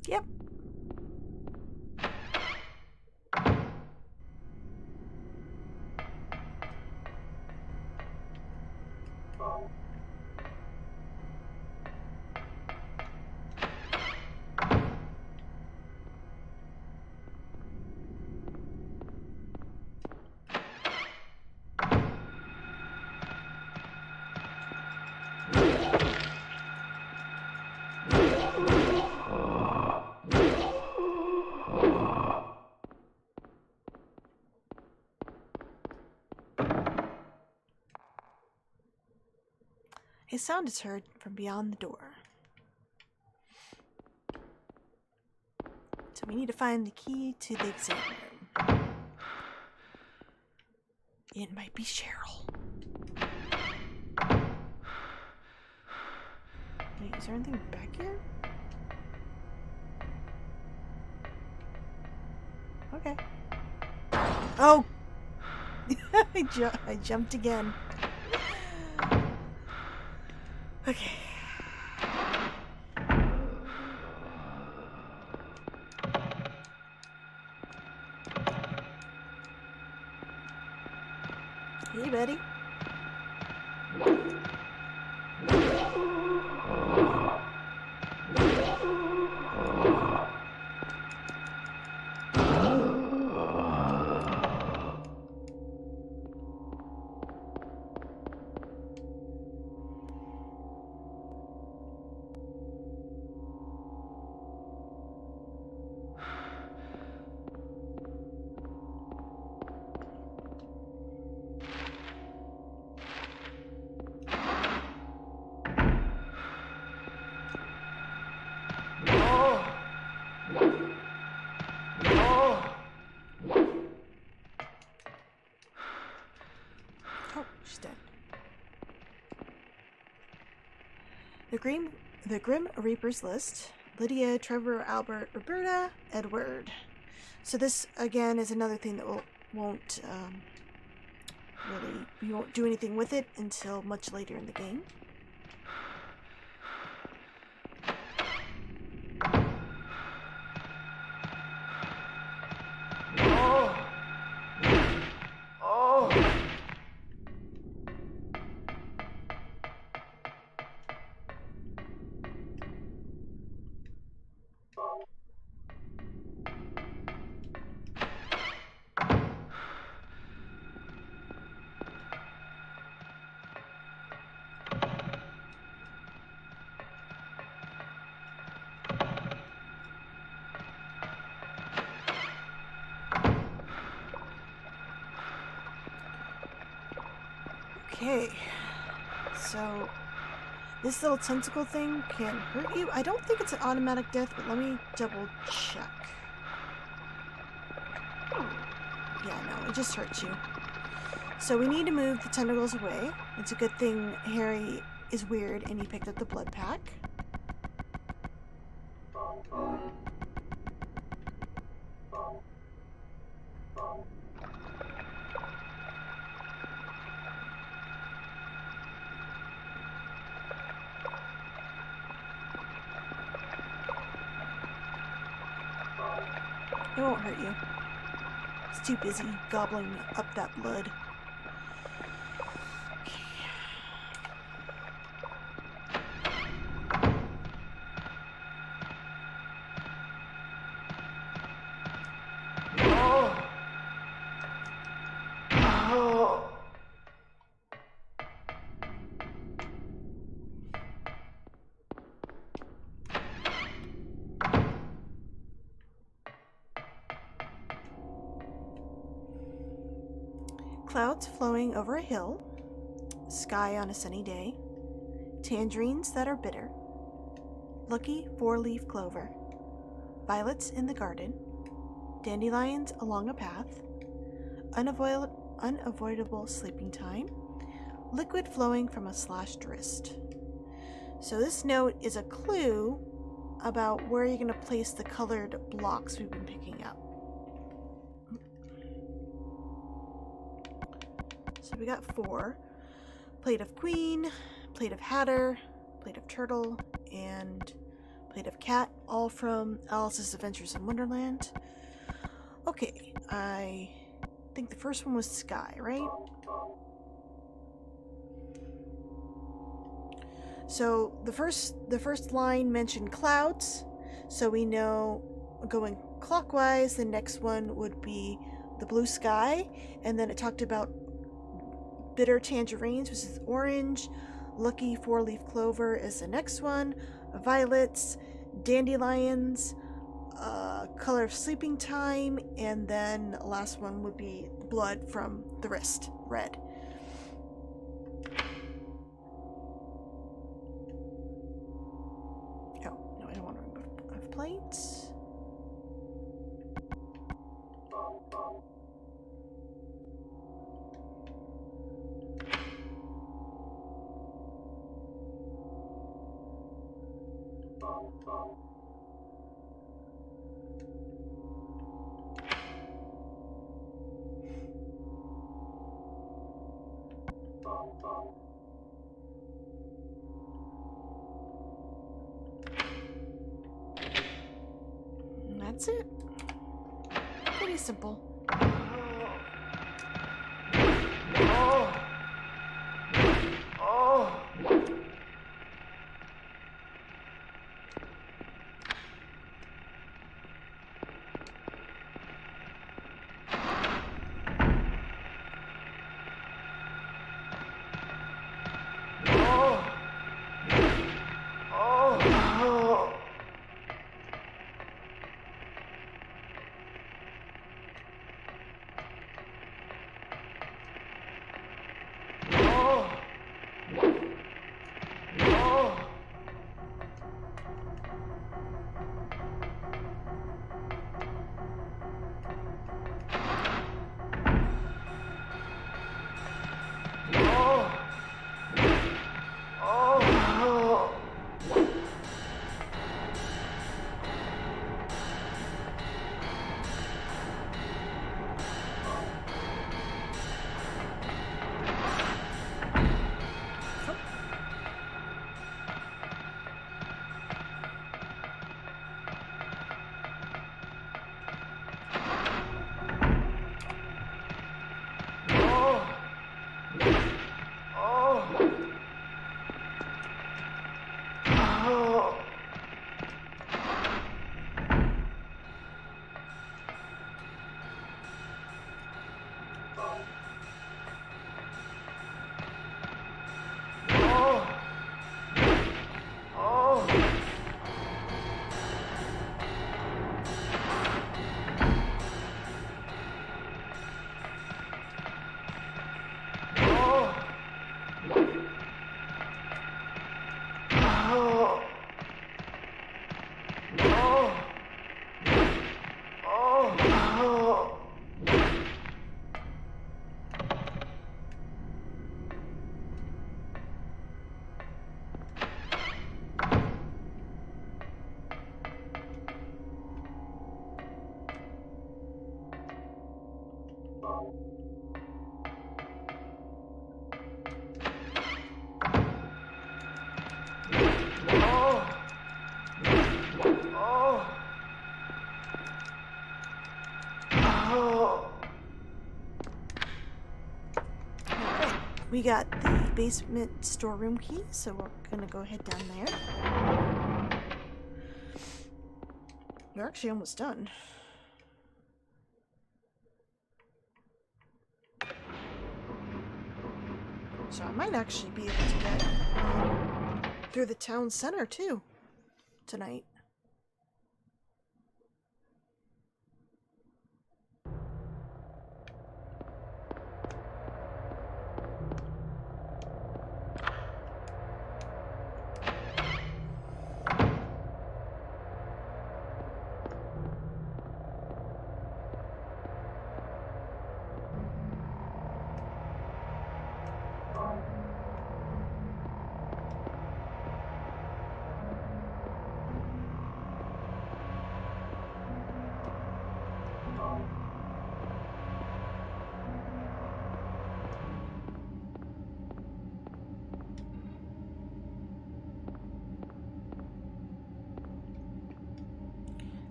Yep. A sound is heard from beyond the door. So we need to find the key to the exam room. It might be Cheryl. Wait, is there anything back here? Okay. Oh! I jumped again. Okay. Hey, buddy. She's dead. The Grim Reaper's list. Lydia, Trevor, Albert, Roberta, Edward. So this, again, is another thing that won't we won't do anything with it until much later in the game. Okay, so this little tentacle thing can hurt you. I don't think it's an automatic death, but let me double check. Yeah, no, it just hurts you. So we need to move the tentacles away. It's a good thing Harry is weird and he picked up the blood pack. It won't hurt you. It's too busy gobbling up that blood. Clouds flowing over a hill, sky on a sunny day, tangerines that are bitter, lucky four-leaf clover, violets in the garden, dandelions along a path, unavoidable sleeping time. Liquid flowing from a slashed wrist. So this note is a clue about where you're going to place the colored blocks we've been picking up. So we got 4. Plate of queen, plate of hatter, plate of turtle, and plate of cat, all from Alice's Adventures in Wonderland. Okay, I think the first one was sky, right? So the first line mentioned clouds, so we know going clockwise, the next one would be the blue sky, and then it talked about bitter tangerines, which is orange, lucky 4-leaf clover is the next one, violets, dandelions, color of sleeping time, and then the last one would be blood from the wrist, red. Oh, no, I don't want to remove plates. And that's it. Pretty simple. We got the basement storeroom key, so we're gonna go ahead down there. We're actually almost done. So I might actually be able to get through the town center too tonight.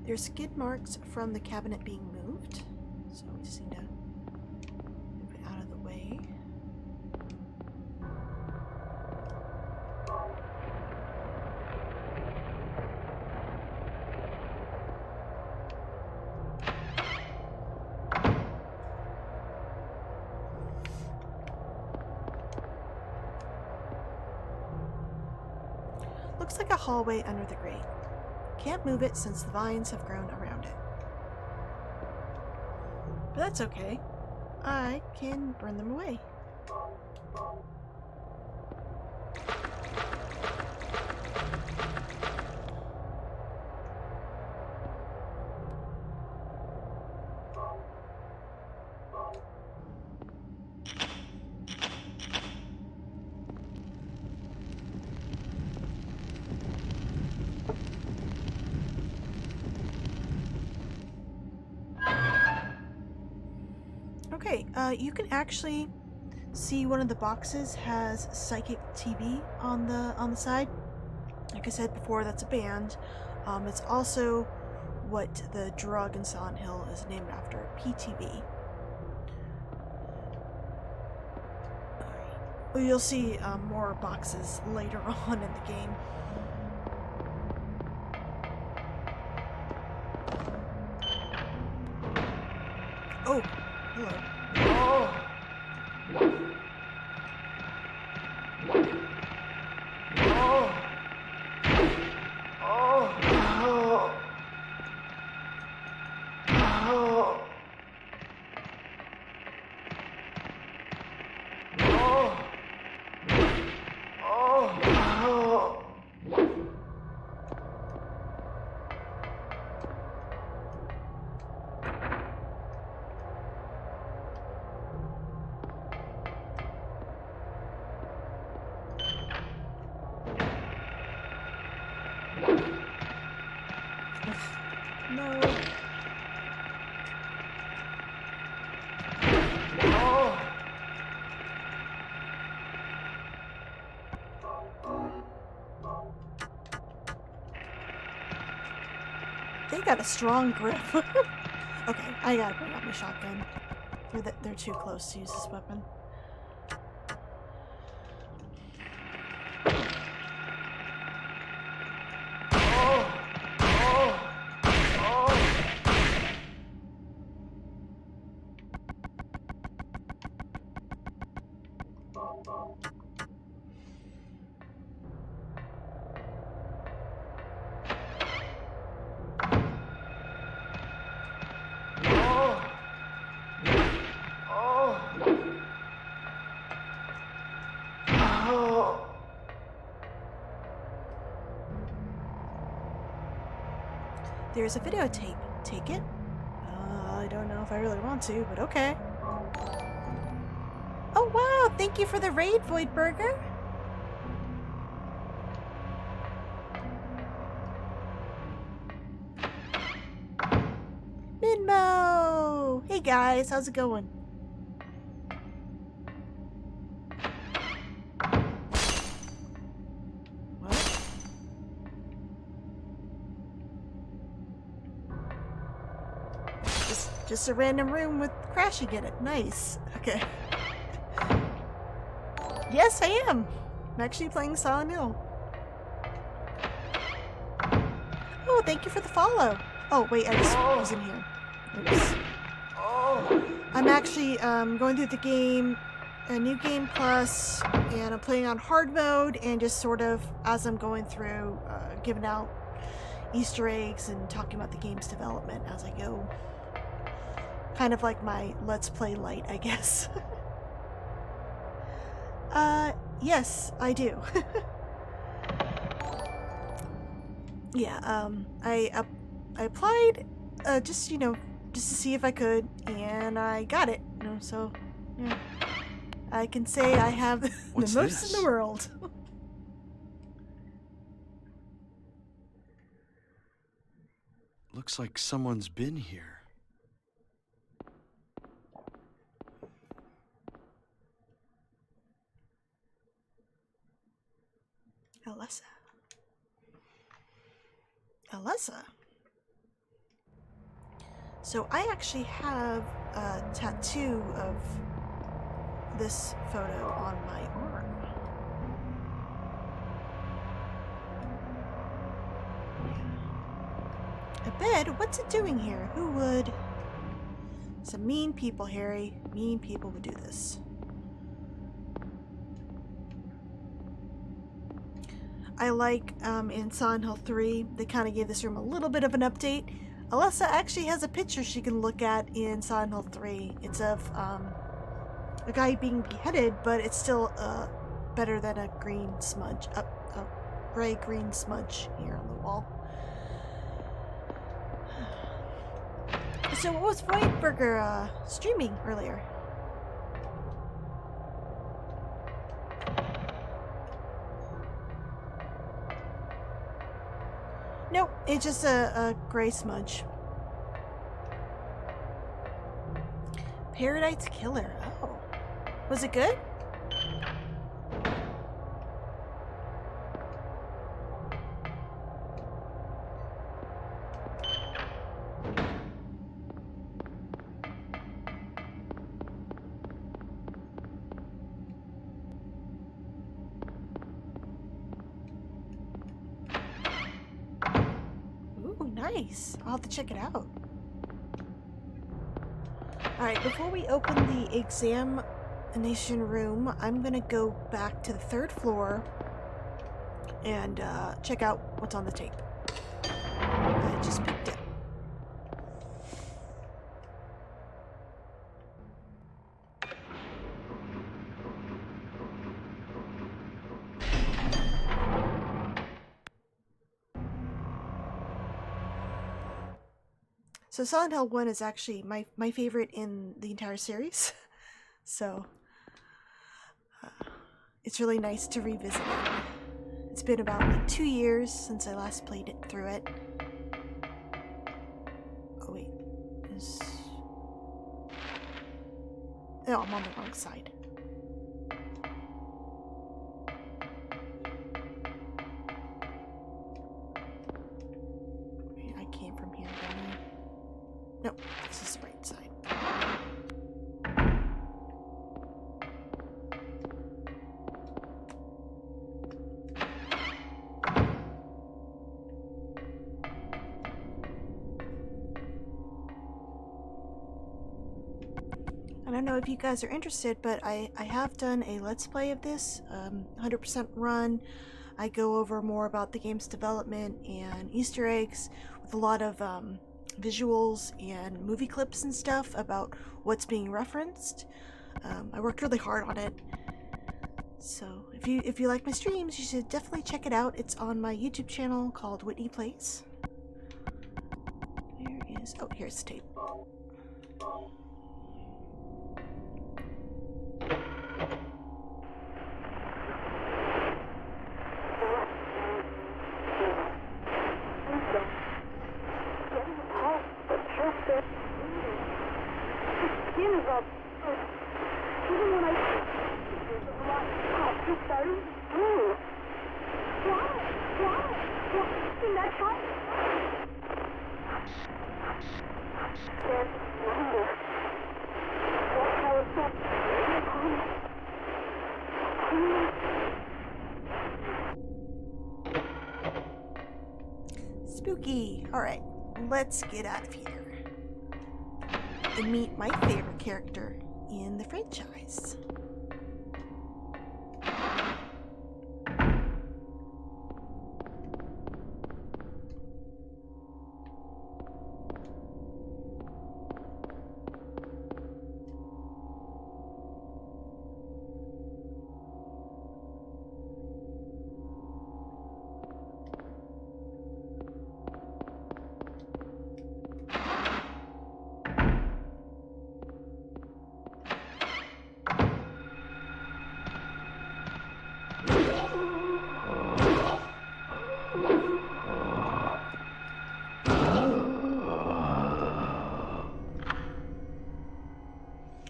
There's skid marks from the cabinet being moved, so we just need to move it out of the way. Looks like a hallway under the grate. Can't move it since the vines have grown around it. But that's okay. I can burn them away. Okay, you can actually see one of the boxes has psychic TV on the side. Like I said before, that's a band. It's also what the drug in Silent Hill is named after, PTV. Well, you'll see more boxes later on in the game. Oh, hello. No. They got a strong grip. Okay, I gotta bring out my shotgun. They're too close to use this weapon. There's a videotape. Take it? I don't know if I really want to, but okay. Oh wow, thank you for the raid, Void Burger. Minmo! Hey guys, how's it going? What? Just a random room with crashing in it. Nice. Okay. Yes, I am. I'm actually playing Silent Hill. Oh, thank you for the follow. Oh, wait, I just was in here. Oops. I'm actually going through the game, a new game plus, and I'm playing on hard mode, and just sort of, as I'm going through, giving out Easter eggs and talking about the game's development as I go. Kind of like my Let's Play Light, I guess. Yes, I do. Yeah, I applied, just to see if I could, and I got it, so, yeah. I can say I have the What's most this? in the world. Looks like someone's been here. Alessa. So I actually have a tattoo of this photo on my arm. A bed? What's it doing here? Who would? Some mean people, Harry. Mean people would do this. I like in Silent Hill 3, they kind of gave this room a little bit of an update. Alyssa actually has a picture she can look at in Silent Hill 3. It's of a guy being beheaded, but it's still better than a green smudge, a gray-green smudge here on the wall. So what was Voidburger streaming earlier? Nope, it's just a gray smudge. Paradise Killer. Oh. Was it good? Ooh, nice. I'll have to check it out. Alright, before we open the examination room, I'm gonna go back to the 3rd floor and check out what's on the tape. I just picked it. So Silent Hill 1 is actually my favorite in the entire series. So it's really nice to revisit it. It's been about like 2 years since I last played it through it. Oh wait, no, I'm on the wrong side. I came from here, didn't I? Nope, this is the right side. I don't know if you guys are interested, but I have done a Let's Play of this, 100% run. I go over more about the game's development and Easter eggs with a lot of visuals and movie clips and stuff about what's being referenced. I worked really hard on it. So if you like my streams, you should definitely check it out. It's on my YouTube channel called Whitney Plays. Here's the tape. Spooky. Alright, let's get out of here and meet my favorite character in the franchise.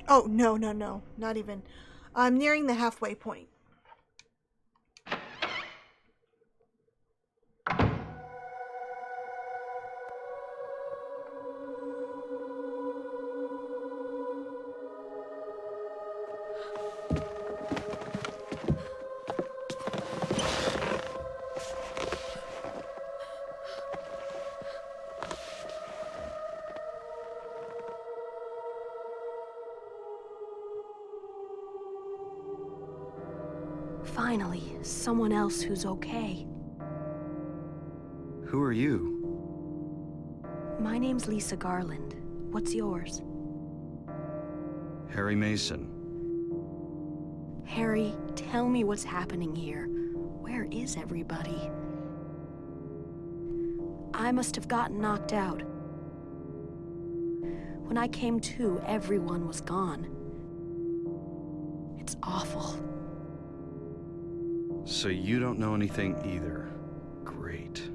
Oh, no, not even. I'm nearing the halfway point. Finally, someone else who's okay. Who are you? My name's Lisa Garland. What's yours? Harry Mason. Harry, tell me what's happening here. Where is everybody? I must have gotten knocked out. When I came to, everyone was gone. It's awful. So you don't know anything either. Great.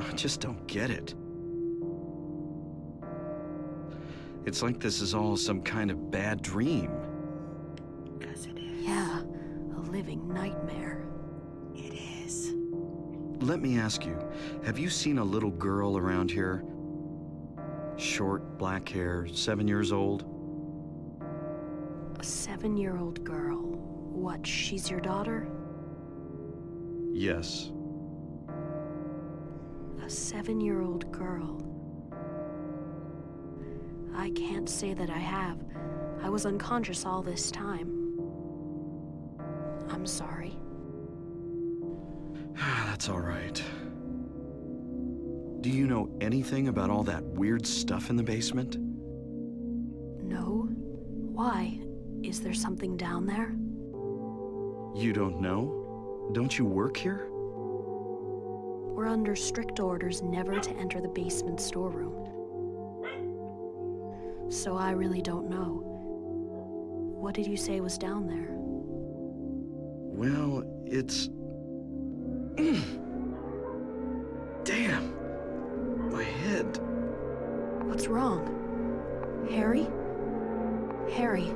I just don't get it. It's like this is all some kind of bad dream. Yes, it is. Yeah, a living nightmare. It is. Let me ask you, have you seen a little girl around here? Short, black hair, 7 years old? A 7-year-old girl. What, she's your daughter? Yes. A 7-year-old girl. I can't say that I have. I was unconscious all this time. I'm sorry. That's all right. Do you know anything about all that weird stuff in the basement? No? Why? Is there something down there? You don't know? Don't you work here? We're under strict orders never to enter the basement storeroom. So I really don't know. What did you say was down there? Well, it's... Damn! My head. What's wrong? Harry? Harry,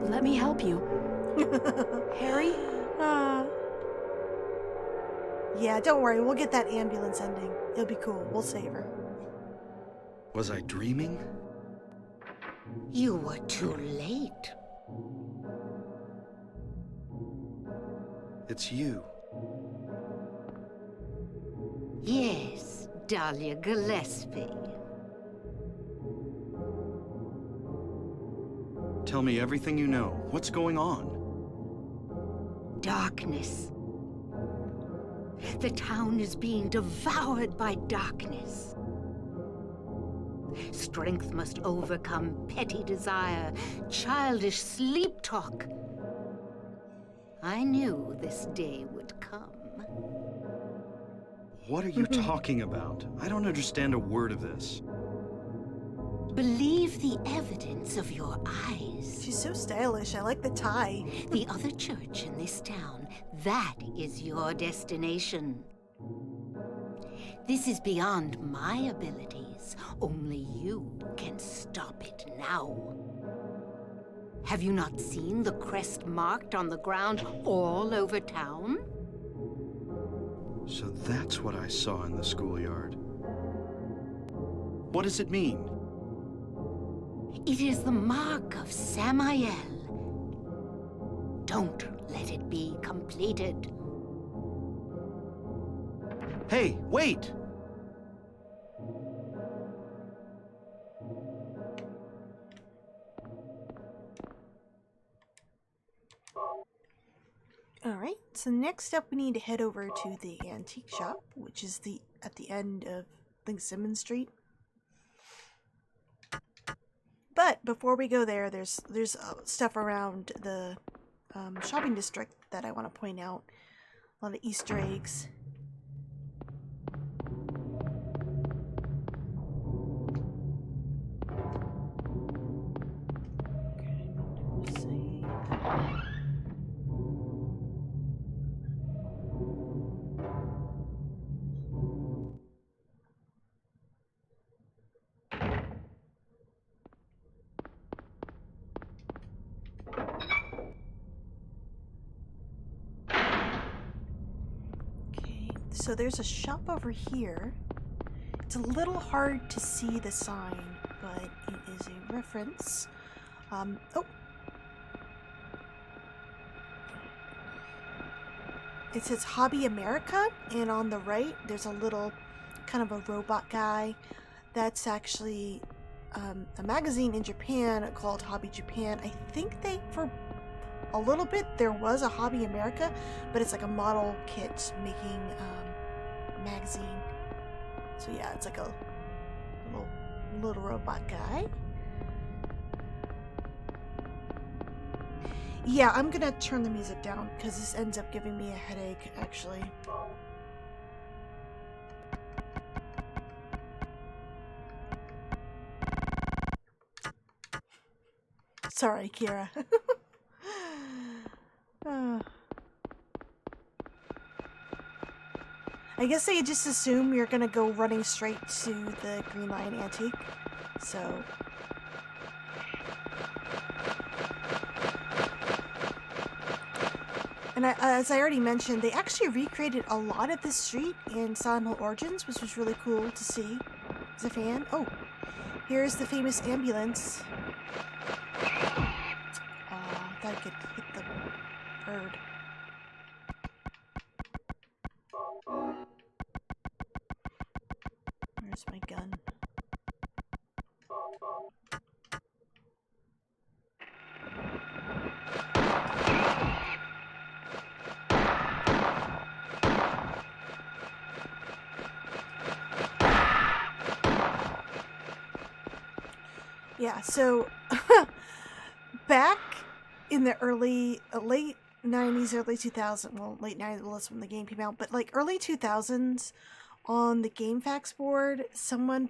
let me help you. Harry? Yeah, don't worry. We'll get that ambulance ending. It'll be cool. We'll save her. Was I dreaming? You were too late. It's you. Yes, Dahlia Gillespie. Tell me everything you know. What's going on? Darkness. The town is being devoured by darkness. Strength must overcome petty desire, childish sleep talk. I knew this day would come. What are you talking about? I don't understand a word of this. Believe the evidence of your eyes. She's so stylish. I like the tie. The other church in this town, that is your destination. This is beyond my abilities. Only you can stop it now. Have you not seen the crest marked on the ground all over town? So that's what I saw in the schoolyard. What does it mean? It is the mark of Samael. Don't let it be completed. Hey, wait! Alright, so next up we need to head over to the antique shop, which is at the end of, I think, Simmons Street. But before we go there, there's stuff around the shopping district that I want to point out. A lot of Easter eggs. So there's a shop over here. It's a little hard to see the sign, but it is a reference. Oh! It says Hobby America, and on the right there's a little kind of a robot guy. That's actually a magazine in Japan called Hobby Japan. I think they, for a little bit. There was a Hobby America, but it's like a model kit making magazine. So yeah, it's like a little robot guy. Yeah, I'm gonna turn the music down because this ends up giving me a headache, actually. Sorry, Kira. I guess they just assume you're gonna go running straight to the Green Lion Antique, so... And as I already mentioned, they actually recreated a lot of this street in Silent Hill Origins, which was really cool to see as a fan. Oh, here's the famous ambulance. Thought I could hit the bird. Where's my gun? Yeah, so back in the late 90s, early 2000s, well, late 90s was when the game came out, but like early 2000s on the GameFAQs board, someone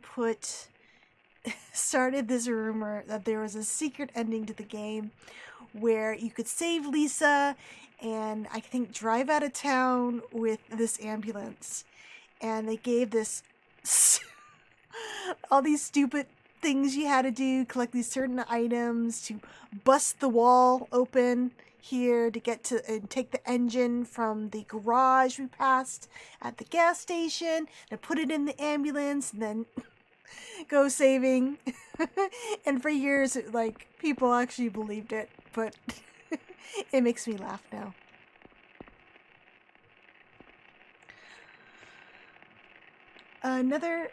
started this rumor that there was a secret ending to the game where you could save Lisa and I think drive out of town with this ambulance. And they gave this all these stupid things you had to do, collect these certain items to bust the wall open here to get to and take the engine from the garage we passed at the gas station, to put it in the ambulance and then go saving. And for years, like, people actually believed it, but it makes me laugh now. Another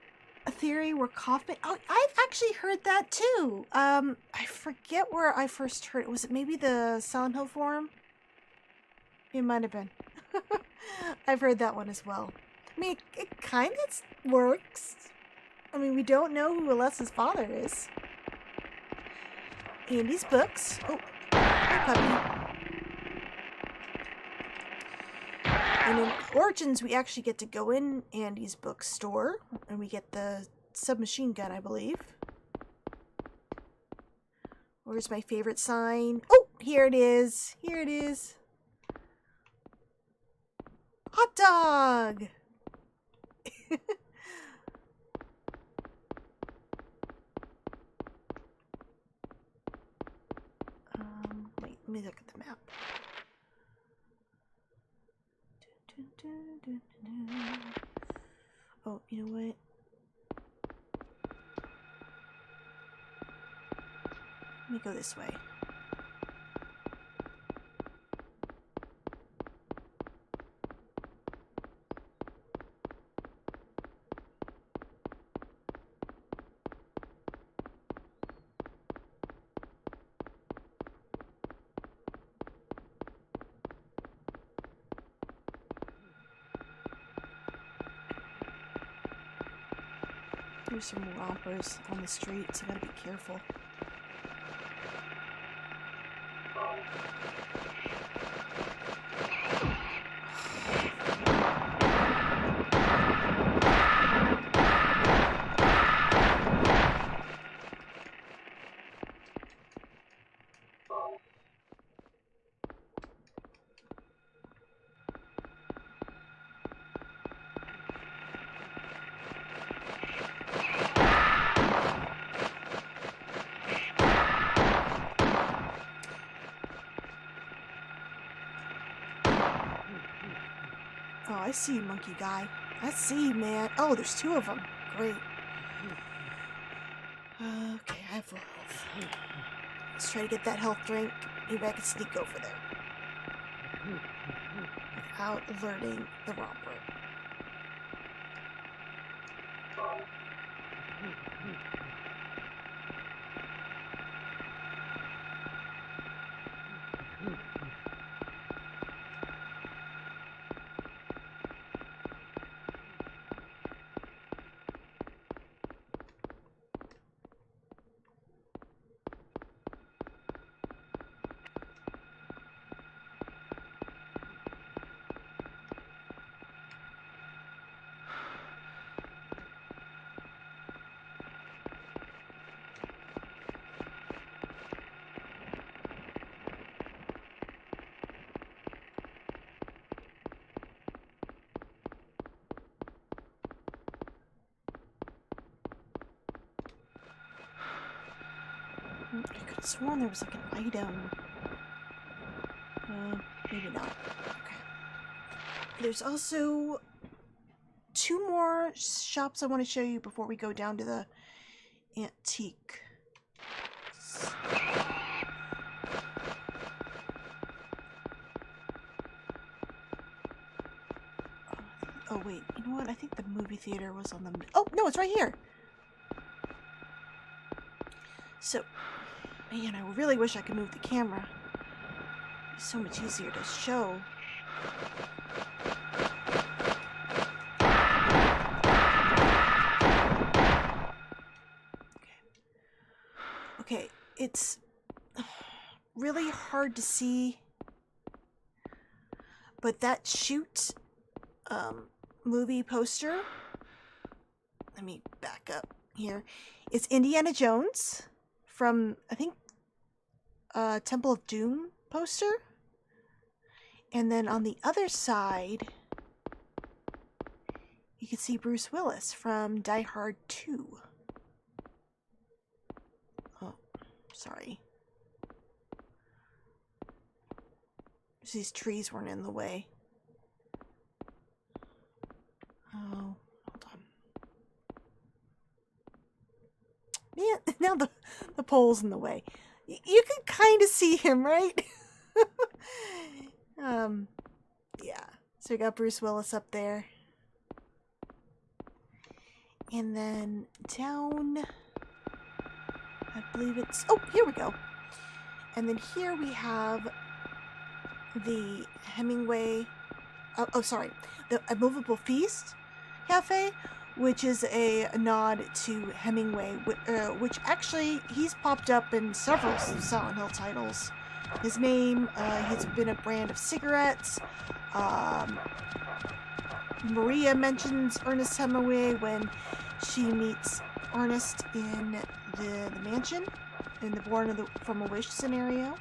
theory where Kaufman... Oh, I've actually heard that too. I forget where I first heard it. Was it maybe the Silent Hill forum? It might have been. I've heard that one as well. I mean, it kind of works. I mean, we don't know who Alessa's father is. Andy's books. Oh, hi, puppy. And in Origins, we actually get to go in Andy's bookstore, and we get the submachine gun, I believe. Where's my favorite sign? Oh, here it is. Here it is. Hot dog! Wait, let me look at the map. Oh, you know what? Let me go this way. There's some rompers on the street, so I gotta be careful. Oh, I see you, monkey guy. I see you, man. Oh, there's two of them. Great. Okay, I have full health. Let's try to get that health drink. Maybe I can sneak over there without alerting the romper. I could have sworn there was like an item. Maybe not. Okay. There's also 2 more shops I want to show you before we go down to the antique. Oh wait, you know what? I think the movie theater was on the... Oh, no, it's right here! So, man, I really wish I could move the camera. It'd be so much easier to show. Okay, it's really hard to see, but that Shoot movie poster, let me back up here. It's Indiana Jones from, I think, Temple of Doom poster. And then on the other side, you can see Bruce Willis from Die Hard 2. Oh, sorry. These trees weren't in the way. Oh, hold on. Man, now the pole's in the way. You can kind of see him, right? Yeah. So we got Bruce Willis up there. And then down, I believe it's, oh, here we go. And then here we have the Hemingway, the Immovable Feast Cafe, which is a nod to Hemingway, which actually, he's popped up in several Silent Hill titles. His name, has been a brand of cigarettes. Maria mentions Ernest Hemingway when she meets Ernest in the mansion, in the Born from a Wish scenario.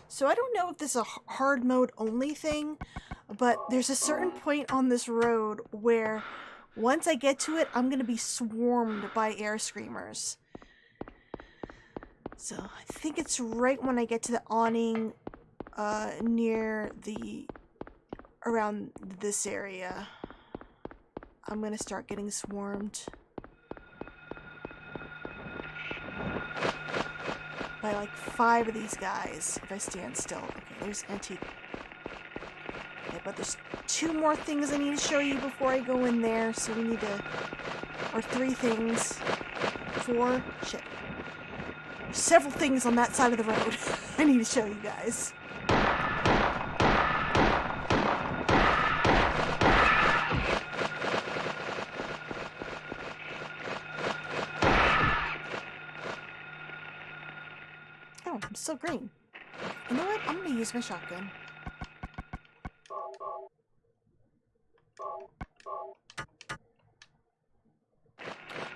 So I don't know if this is a hard mode only thing, but there's a certain point on this road where once I get to it, I'm going to be swarmed by air screamers. So I think it's right when I get to the awning around this area. I'm going to start getting swarmed by like 5 of these guys if I stand still. Okay, there's antique. Okay, but there's 2 more things I need to show you before I go in there, so we need to, or 3 things. 4, shit. There's several things on that side of the road I need to show you guys. Oh, I'm still green. You know what? I'm gonna use my shotgun.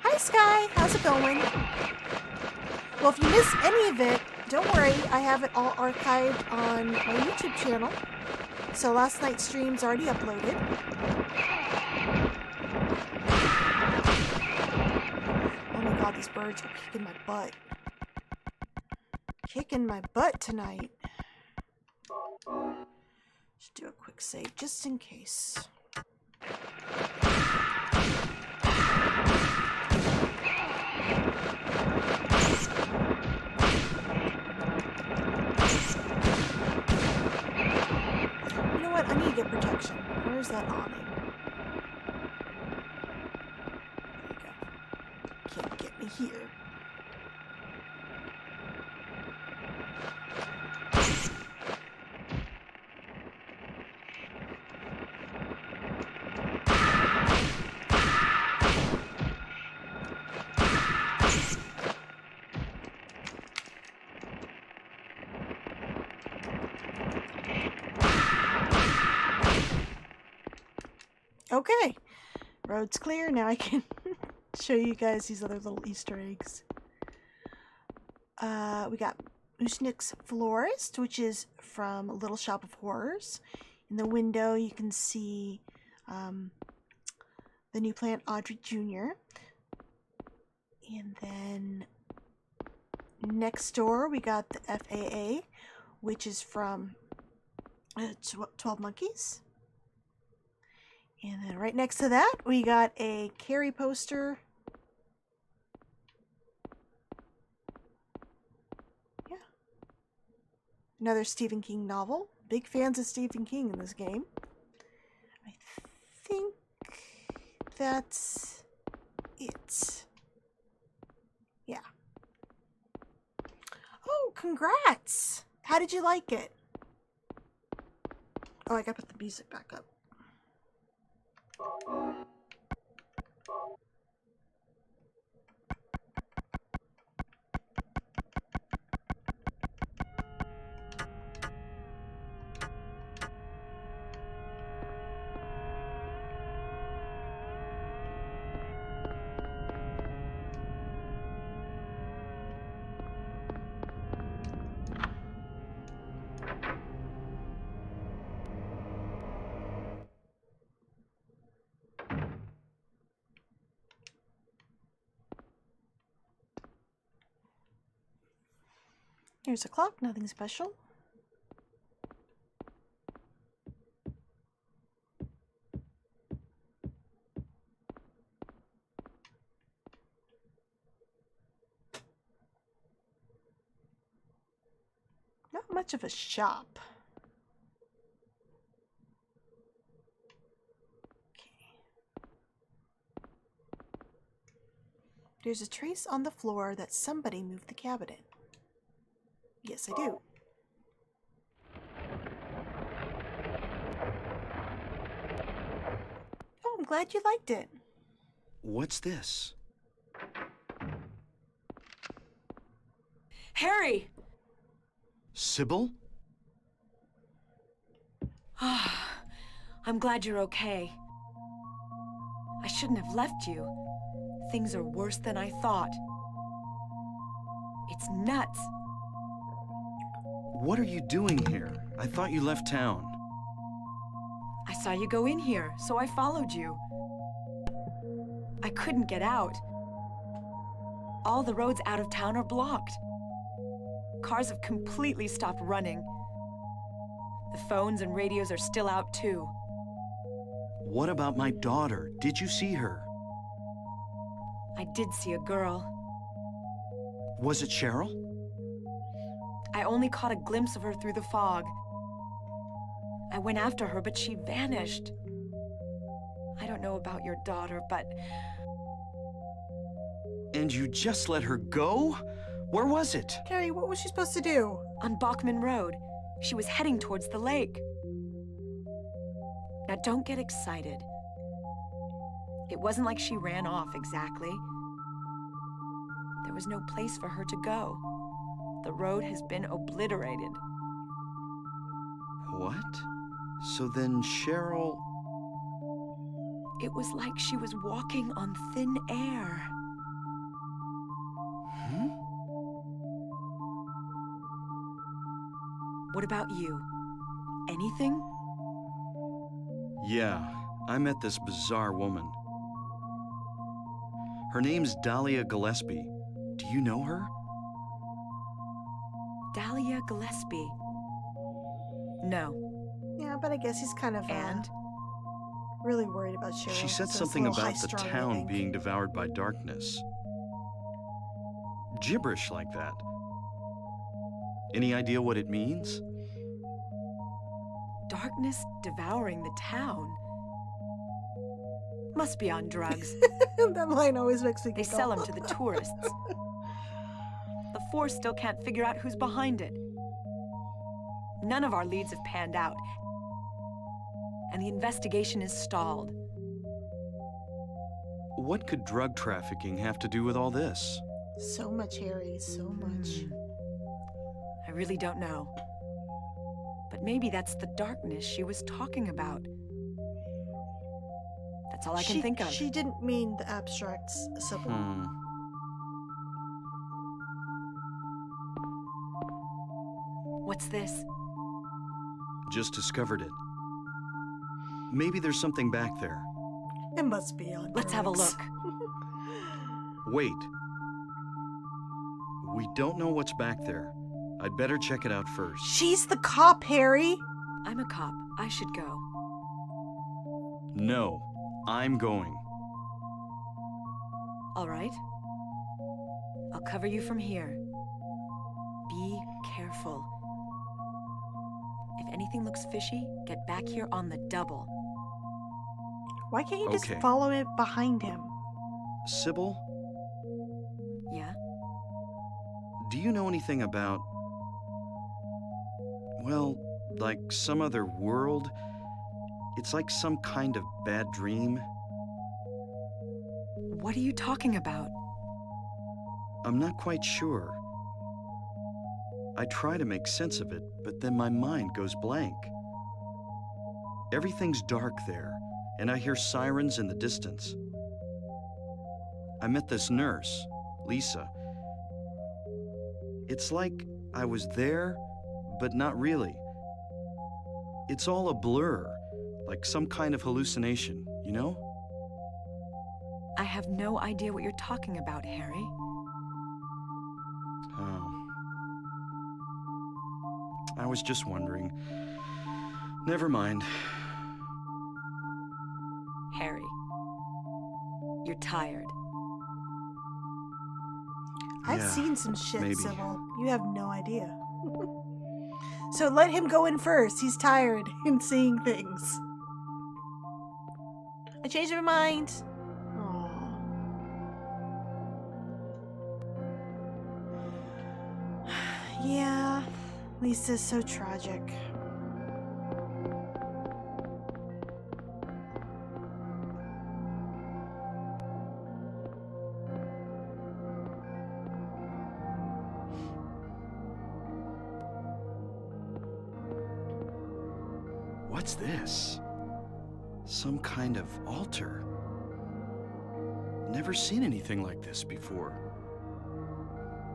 Hi, Sky. How's it going? Well, if you miss any of it, don't worry. I have it all archived on my YouTube channel. So last night's stream's already uploaded. Oh my god, these birds are kicking my butt. Kicking my butt tonight. Should do a quick save just in case. You know what? I need to get protection. Where's that awning? There we go. Can't get me here. Okay, road's clear. Now I can show you guys these other little Easter eggs. We got Usnik's Florist, which is from Little Shop of Horrors. In the window, you can see the new plant Audrey Jr. And then next door, we got the FAA, which is from 12 Monkeys. And then right next to that, we got a Carrie poster. Yeah. Another Stephen King novel. Big fans of Stephen King in this game. I think that's it. Yeah. Oh, congrats! How did you like it? Oh, I gotta put the music back up. Here's a clock, nothing special. Not much of a shop. Okay. There's a trace on the floor that somebody moved the cabinet. Yes, I do. Oh, I'm glad you liked it. What's this? Harry! Sybil? I'm glad you're okay. I shouldn't have left you. Things are worse than I thought. It's nuts. What are you doing here? I thought you left town. I saw you go in here, so I followed you. I couldn't get out. All the roads out of town are blocked. Cars have completely stopped running. The phones and radios are still out too. What about my daughter? Did you see her? I did see a girl. Was it Cheryl? I only caught a glimpse of her through the fog. I went after her, but she vanished. I don't know about your daughter, but... And you just let her go? Where was it? Carrie, what was she supposed to do? On Bachman Road. She was heading towards the lake. Now don't get excited. It wasn't like she ran off exactly. There was no place for her to go. The road has been obliterated. What? So then Cheryl... It was like she was walking on thin air. Hmm? What about you? Anything? Yeah, I met this bizarre woman. Her name's Dahlia Gillespie. Do you know her? Dahlia Gillespie. No. Yeah, but I guess he's kind of And? really worried about Cheryl. She said so it's a something little about the high-strung, I town think. being devoured by darkness. Gibberish like that. Any idea what it means? Darkness devouring the town. Must be on drugs. That line always makes me They giggle. sell them to the tourists. The force still can't figure out who's behind it. None of our leads have panned out. And the investigation is stalled. What could drug trafficking have to do with all this? So much, Harry, so much. I really don't know. But maybe that's the darkness she was talking about. That's all I can think of. She didn't mean the abstracts, Sybil. What's this? Just discovered it. Maybe there's something back there. It must be on Let's have a drugs. look. Wait. We don't know what's back there. I'd better check it out first. She's the cop, Harry. I'm a cop. I should go. No, I'm going. All right. I'll cover you from here. Be careful. If anything looks fishy, get back here on the double. Why can't you just Okay. follow it behind him? Sybil, Yeah? do you know anything about... well, like some other world? It's like some kind of bad dream. What are you talking about? I'm not quite sure. I try to make sense of it, but then my mind goes blank. Everything's dark there, and I hear sirens in the distance. I met this nurse, Lisa. It's like I was there, but not really. It's all a blur, like some kind of hallucination, you know? I have no idea what you're talking about, Harry. Oh. I was just wondering. Never mind. Harry. You're tired. I've Yeah, seen some shit, maybe. Sybil. You have no idea. So let him go in first. He's tired in seeing things. I changed my mind. Aw. Yeah, Lisa's so tragic. What's this? Some kind of altar. Never seen anything like this before.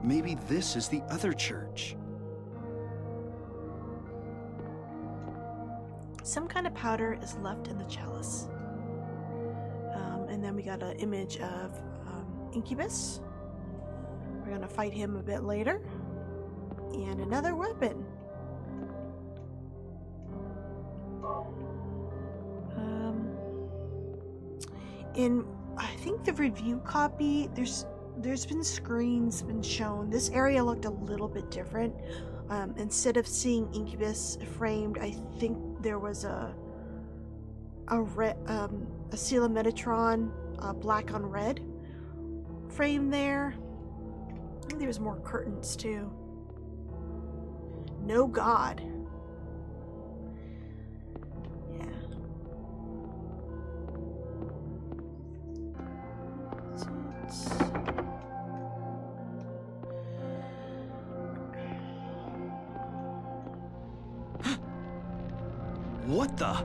Maybe this is the other church. Some kind of powder is left in the chalice. And then we got an image of Incubus. We're gonna fight him a bit later. And another weapon. In I think the review copy, there's been screens been shown. This area looked a little bit different. Instead of seeing Incubus framed, I think there was a Seal of Metatron, black on red frame there. I think there was more curtains too. No God. Yeah. What the?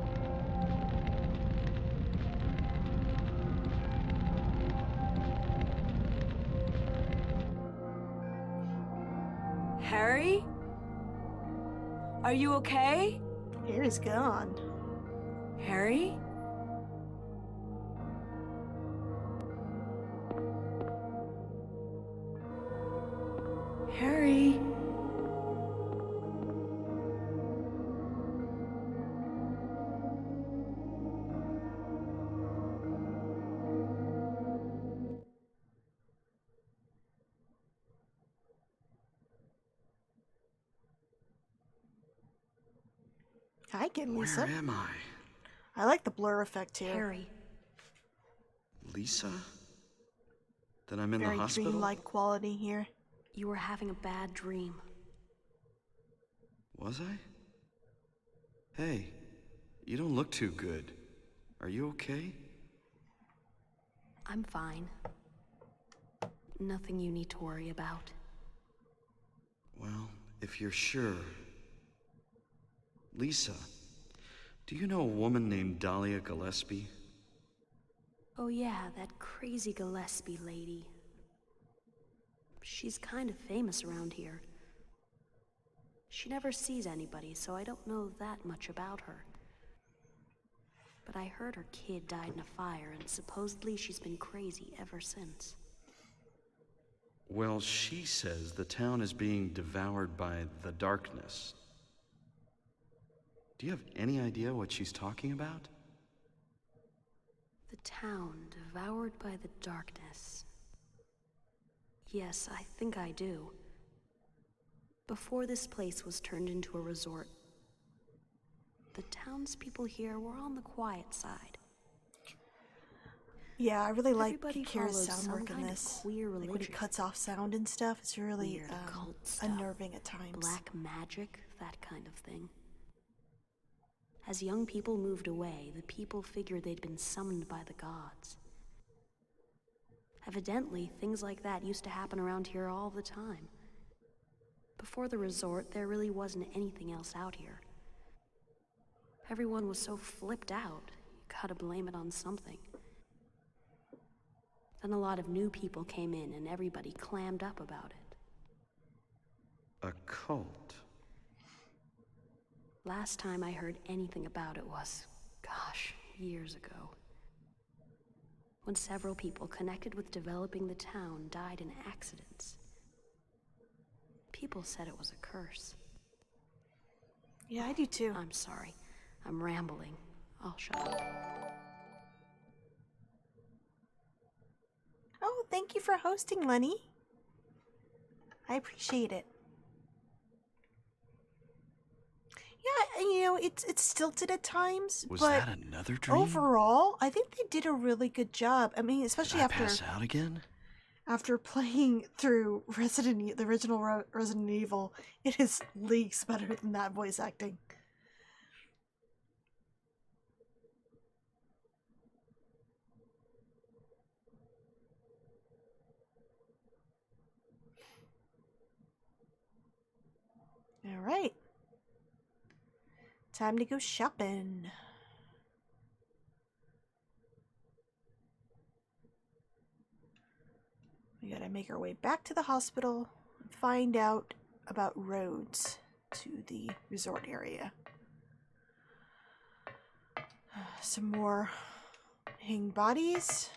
Harry? Are you okay? Harry's gone. Harry? Harry? Hi, Kid Lisa. Where am I? I like the blur effect here. Harry, Lisa? Then I'm in Very the hospital? dreamlike quality here. you were having a bad dream. Was I? Hey, you don't look too good. Are you okay? I'm fine. Nothing you need to worry about. Well, if you're sure. Lisa, do you know a woman named Dahlia Gillespie? Oh yeah, that crazy Gillespie lady. She's kind of famous around here. She never sees anybody, so I don't know that much about her. But I heard her kid died in a fire, and supposedly she's been crazy ever since. Well, she says the town is being devoured by the darkness. Do you have any idea what she's talking about? The town devoured by the darkness. Yes, I think I do. Before this place was turned into a resort, the townspeople here were on the quiet side. Yeah, I really like Everybody Kira's followed sound some work in kind of this. queer Like when he religion. cuts off sound and stuff, it's really Weird occult stuff. unnerving at times. Black magic, that kind of thing. As young people moved away, the people figured they'd been summoned by the gods. Evidently, things like that used to happen around here all the time. Before the resort, there really wasn't anything else out here. Everyone was so flipped out, you gotta blame it on something. Then a lot of new people came in and everybody clammed up about it. A cult. Last time I heard anything about it was, gosh, years ago. When several people connected with developing the town died in accidents. People said it was a curse. Yeah, I do too. I'm sorry. I'm rambling. I'll shut up. Oh, thank you for hosting, Lenny. I appreciate it. Yeah, you know, it's stilted at times, Was but that another dream? overall, I think they did a really good job. I mean, especially Did I pass out again? after playing through the original Resident Evil, it is leagues better than that voice acting. All right. Time to go shopping. We gotta make our way back to the hospital and find out about roads to the resort area. Some more hanging bodies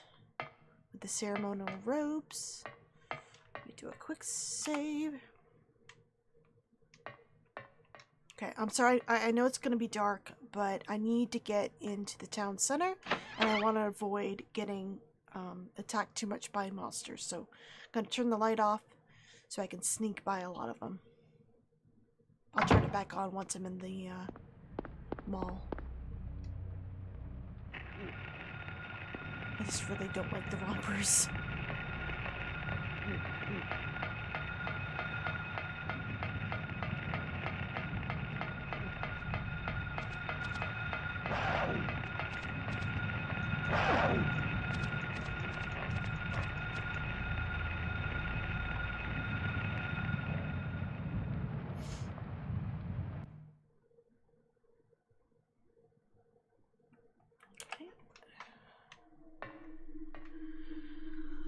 with the ceremonial robes. Let me do a quick save. Okay, I'm sorry, I know it's going to be dark, but I need to get into the town center, and I want to avoid getting attacked too much by monsters, so I'm going to turn the light off so I can sneak by a lot of them. I'll turn it back on once I'm in the mall. I just really don't like the rompers.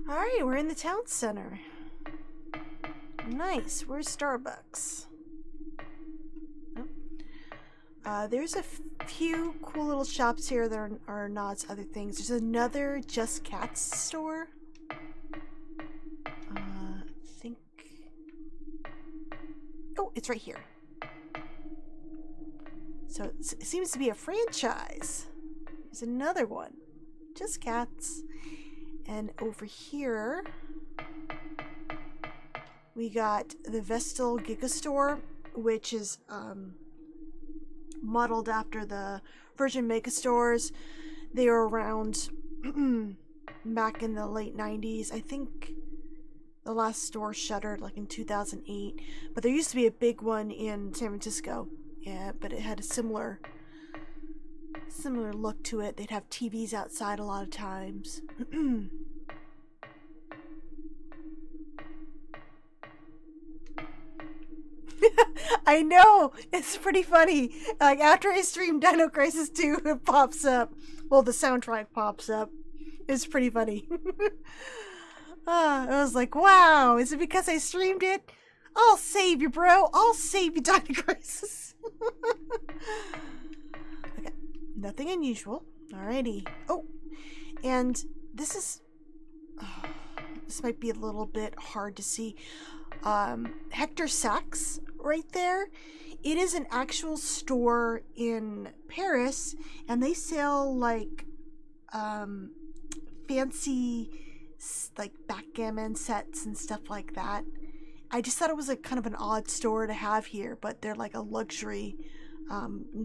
Alright, we're in the town center. Nice. Where's Starbucks? Oh. There's a few cool little shops here that are nods to other things. There's another Just Cats store. I think... Oh, it's right here. So it seems to be a franchise. There's another one. Just Cats. And over here, we got the Vestal Giga Store, which is modeled after the Virgin Megastores. They were around back in the late 90s. I think the last store shuttered like in 2008. But there used to be a big one in San Francisco. Yeah, but it had a similar look to it. They'd have TVs outside a lot of times. I know, it's pretty funny. Like after I stream Dino Crisis 2, it pops up. Well, the soundtrack pops up. It's pretty funny. I was like, wow, is it because I streamed it? I'll save you, bro. I'll save you, Dino Crisis. Okay, nothing unusual. Alrighty. Oh, and this is... Oh, this might be a little bit hard to see. Hector Sachs right there. It is an actual store in Paris, and they sell like fancy like backgammon sets and stuff like that. I just thought it was a kind of an odd store to have here, but they're like a luxury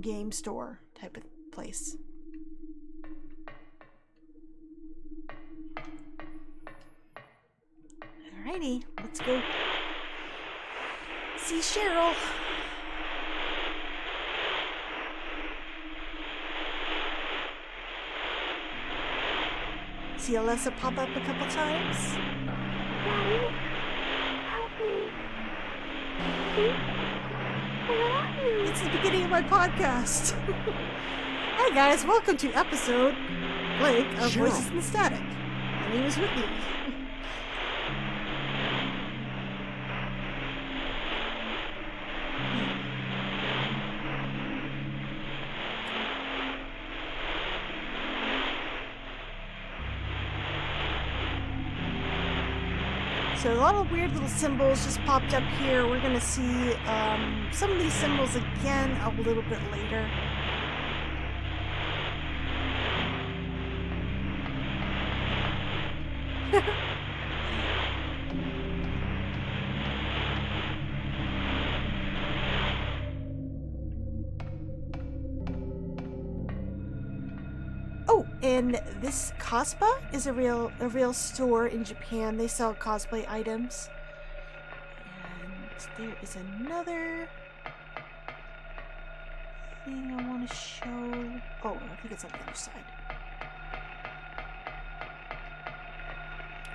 game store type of place. Alrighty, let's go see Cheryl. See Alyssa pop up a couple times. Daddy, help me. Where are you? It's the beginning of my podcast. Hi guys, welcome to episode blank of Cheryl. Voices in the Static. My name is Whitney. So a lot of weird little symbols just popped up here. We're gonna see some of these symbols again a little bit later. Oh, and this Cospa is a real store in Japan. They sell cosplay items. And there is another thing I want to show. Oh, I think it's on the other side.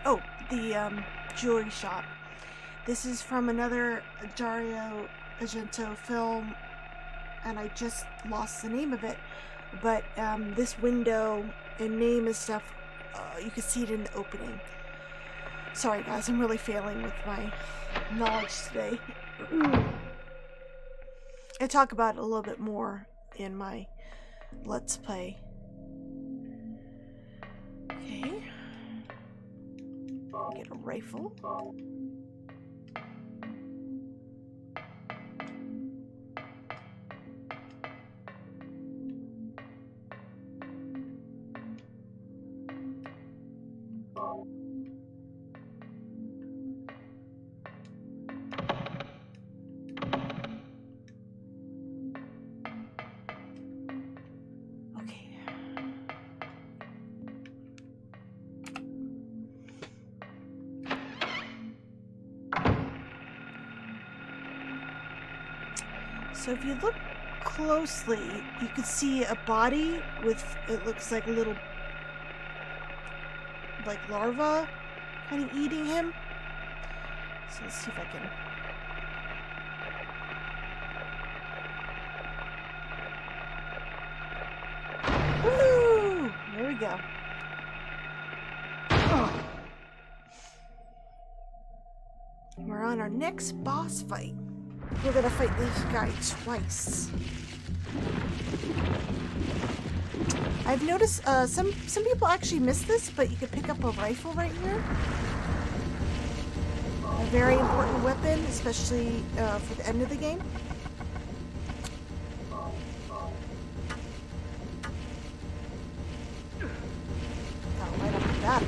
Oh, the jewelry shop. This is from another Dario Argento film, and I just lost the name of it. But this window and name and stuff, you can see it in the opening. Sorry guys, I'm really failing with my knowledge today. I talk about it a little bit more in my Let's Play. Okay. Get a rifle. So if you look closely, you can see a body with, it looks like a little, like larva kind of eating him. So let's see if I can. Woo! There we go. Oh. We're on our next boss fight. We're gonna fight this guy twice. I've noticed some people actually miss this, but you can pick up a rifle right here. A very important weapon, especially for the end of the game. Got right up to that.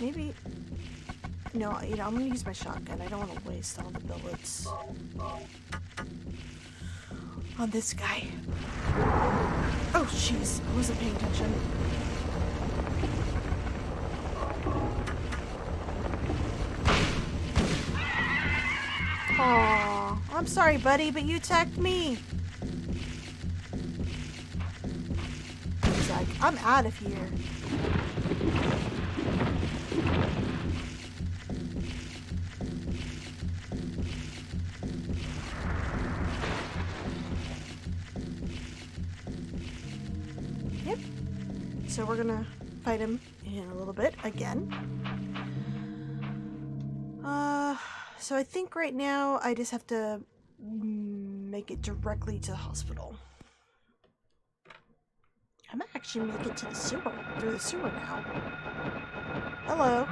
Maybe... No, I'm gonna use my shotgun. I don't want to waste all the bullets on this guy. Oh, jeez. I wasn't paying attention. Aw, I'm sorry, buddy, but you attacked me. He's like, I'm out of here. Yep. So we're gonna fight him in a little bit again. So I think right now I just have to make it directly to the hospital. I might actually make it to the sewer, through the sewer now. Hello.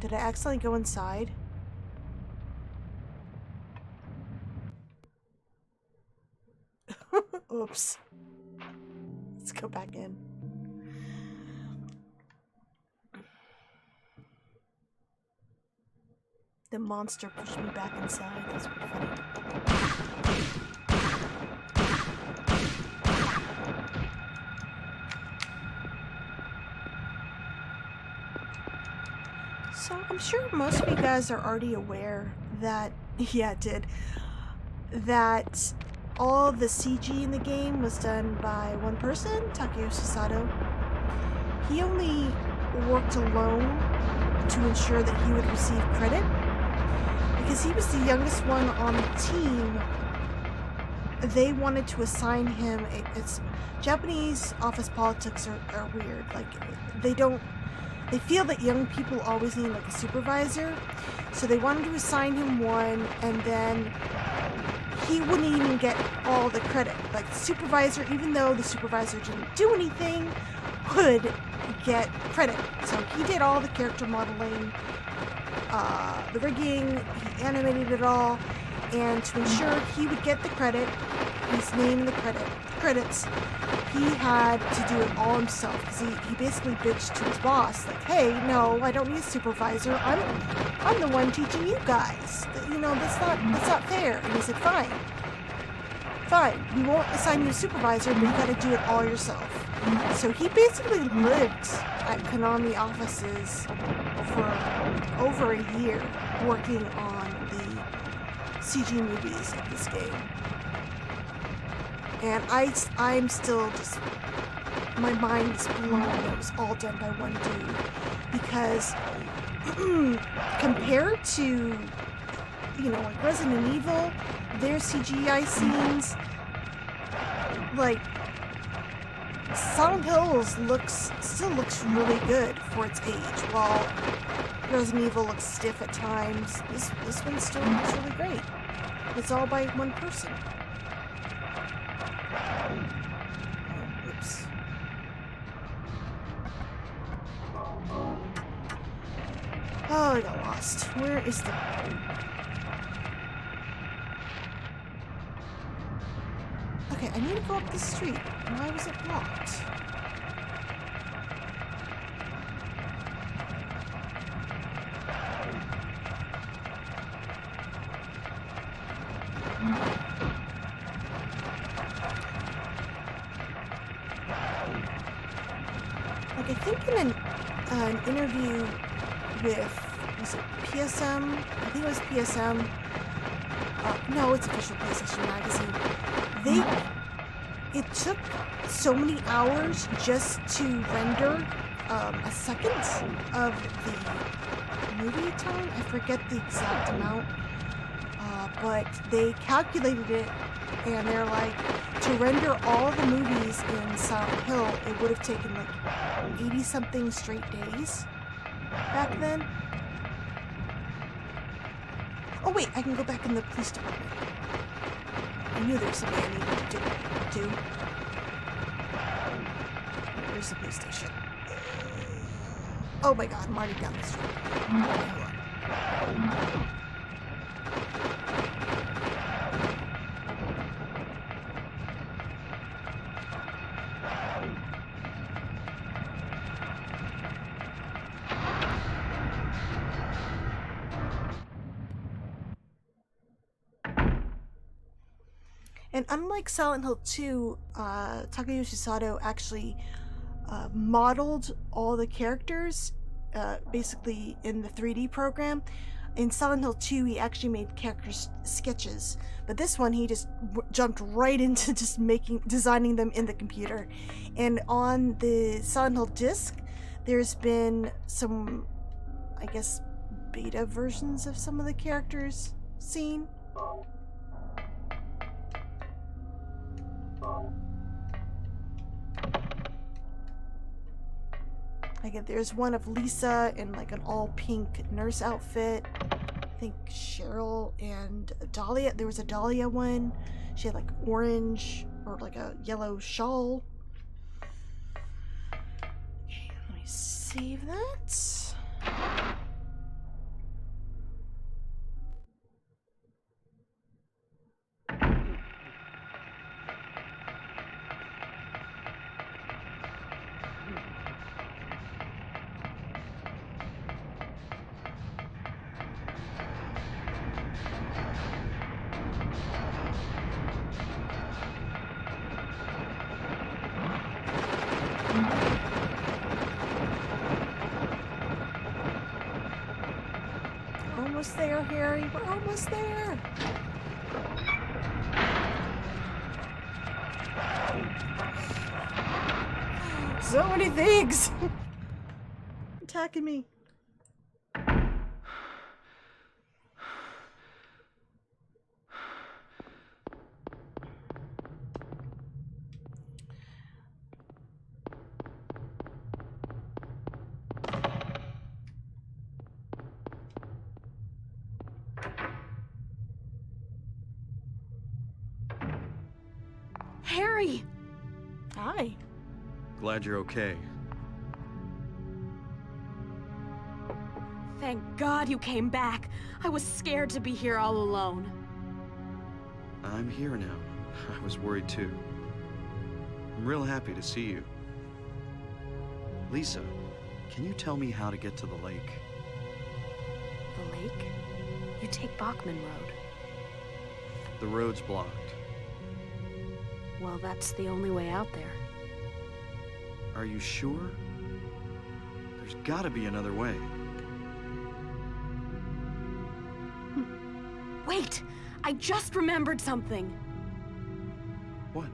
Did I accidentally go inside? Oops. Let's go back in. The monster pushed me back inside. That's pretty funny. So I'm sure most of you guys are already aware that, yeah, it did, that all the CG in the game was done by one person, Takeyoshi Sato. He only worked alone to ensure that he would receive credit because he was the youngest one on the team. They wanted to assign him it's Japanese office politics are weird. Like they feel that young people always need like a supervisor, so they wanted to assign him one, and then he wouldn't even get all the credit. Like the supervisor, even though the supervisor didn't do anything, would get credit. So he did all the character modeling, the rigging, he animated it all, and to ensure he would get the credit, his name in the credits, he had to do it all himself, because he basically bitched to his boss, like, hey, no, I don't need a supervisor, I'm the one teaching you guys, you know, that's not fair. And he said, fine, we won't assign you a supervisor, but you gotta do it all yourself. So he basically lived at Konami offices for over a year working on the CG movies of this game. And I'm still just, my mind is blown. It was all done by one dude. Because compared to, you know, like Resident Evil, their CGI scenes, like, Silent Hills still looks really good for its age, while Resident Evil looks stiff at times. This one still looks really great. It's all by one person. Oh, oops. Oh, I got lost. Where is the... Okay, I need to go up the street. Why was it blocked? Like, I think in an interview with, was it PSM? I think it was PSM. No, it's official PlayStation Magazine. It took so many hours just to render a second of the movie time. I forget the exact amount, but they calculated it, and they're like, to render all the movies in Silent Hill, it would have taken like 80-something straight days back then. Oh wait, I can go back in the police department. I knew there was something I needed to do. Where's the police station? Oh my god, I'm already down the street. And unlike Silent Hill 2, Takeyoshi Sato actually modeled all the characters basically in the 3D program. In Silent Hill 2, he actually made character sketches, but this one he just jumped right into just designing them in the computer. And on the Silent Hill disc, there's been some, I guess, beta versions of some of the characters seen. Like, there's one of Lisa in like an all pink nurse outfit. I think Cheryl and Dahlia. There was a Dahlia one. She had like orange or like a yellow shawl. Okay, let me save that. Almost there, Harry. We're almost there. So many things attacking me. Harry! Hi. Glad you're okay. Thank God you came back. I was scared to be here all alone. I'm here now. I was worried too. I'm real happy to see you. Lisa, can you tell me how to get to the lake? The lake? You take Bachman Road. The road's blocked. Well, that's the only way out there. Are you sure? There's gotta be another way. Wait! I just remembered something! What?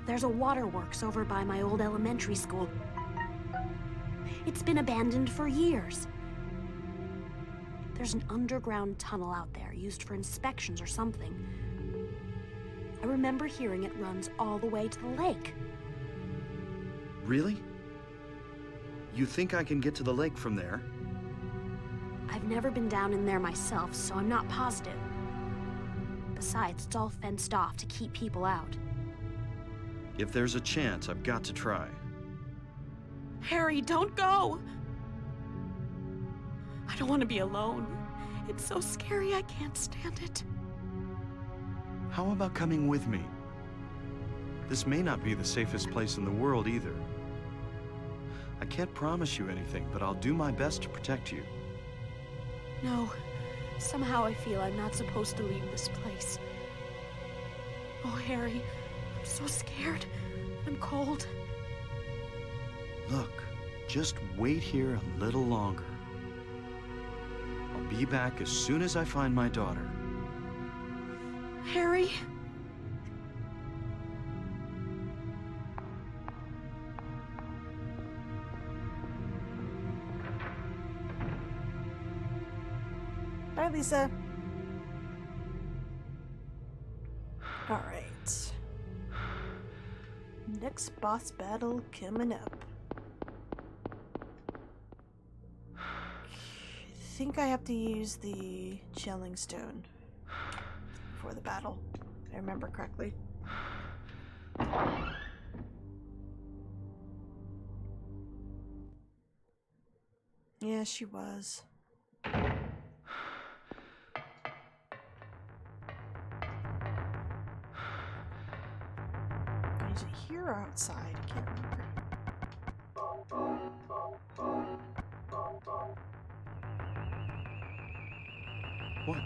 There's a waterworks over by my old elementary school. It's been abandoned for years. There's an underground tunnel out there used for inspections or something. I remember hearing it runs all the way to the lake. Really? You think I can get to the lake from there? I've never been down in there myself, so I'm not positive. Besides, it's all fenced off to keep people out. If there's a chance, I've got to try. Harry, don't go! I don't want to be alone. It's so scary, I can't stand it. How about coming with me? This may not be the safest place in the world either. I can't promise you anything, but I'll do my best to protect you. No. Somehow I feel I'm not supposed to leave this place. Oh, Harry, I'm so scared. I'm cold. Look, just wait here a little longer. I'll be back as soon as I find my daughter. Harry? Bye, Lisa. All right. Next boss battle coming up. I think I have to use the Chilling Stone for the battle, if I remember correctly. Yeah, she was. Is it here or outside? I can't remember. What?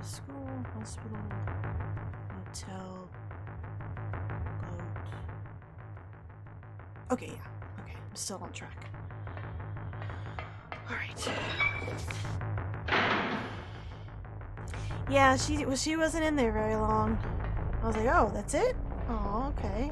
School, hospital, hotel, boat. Okay, yeah. Okay, I'm still on track. Alright. Yeah, she wasn't in there very long. I was like, oh, that's it? Oh, okay.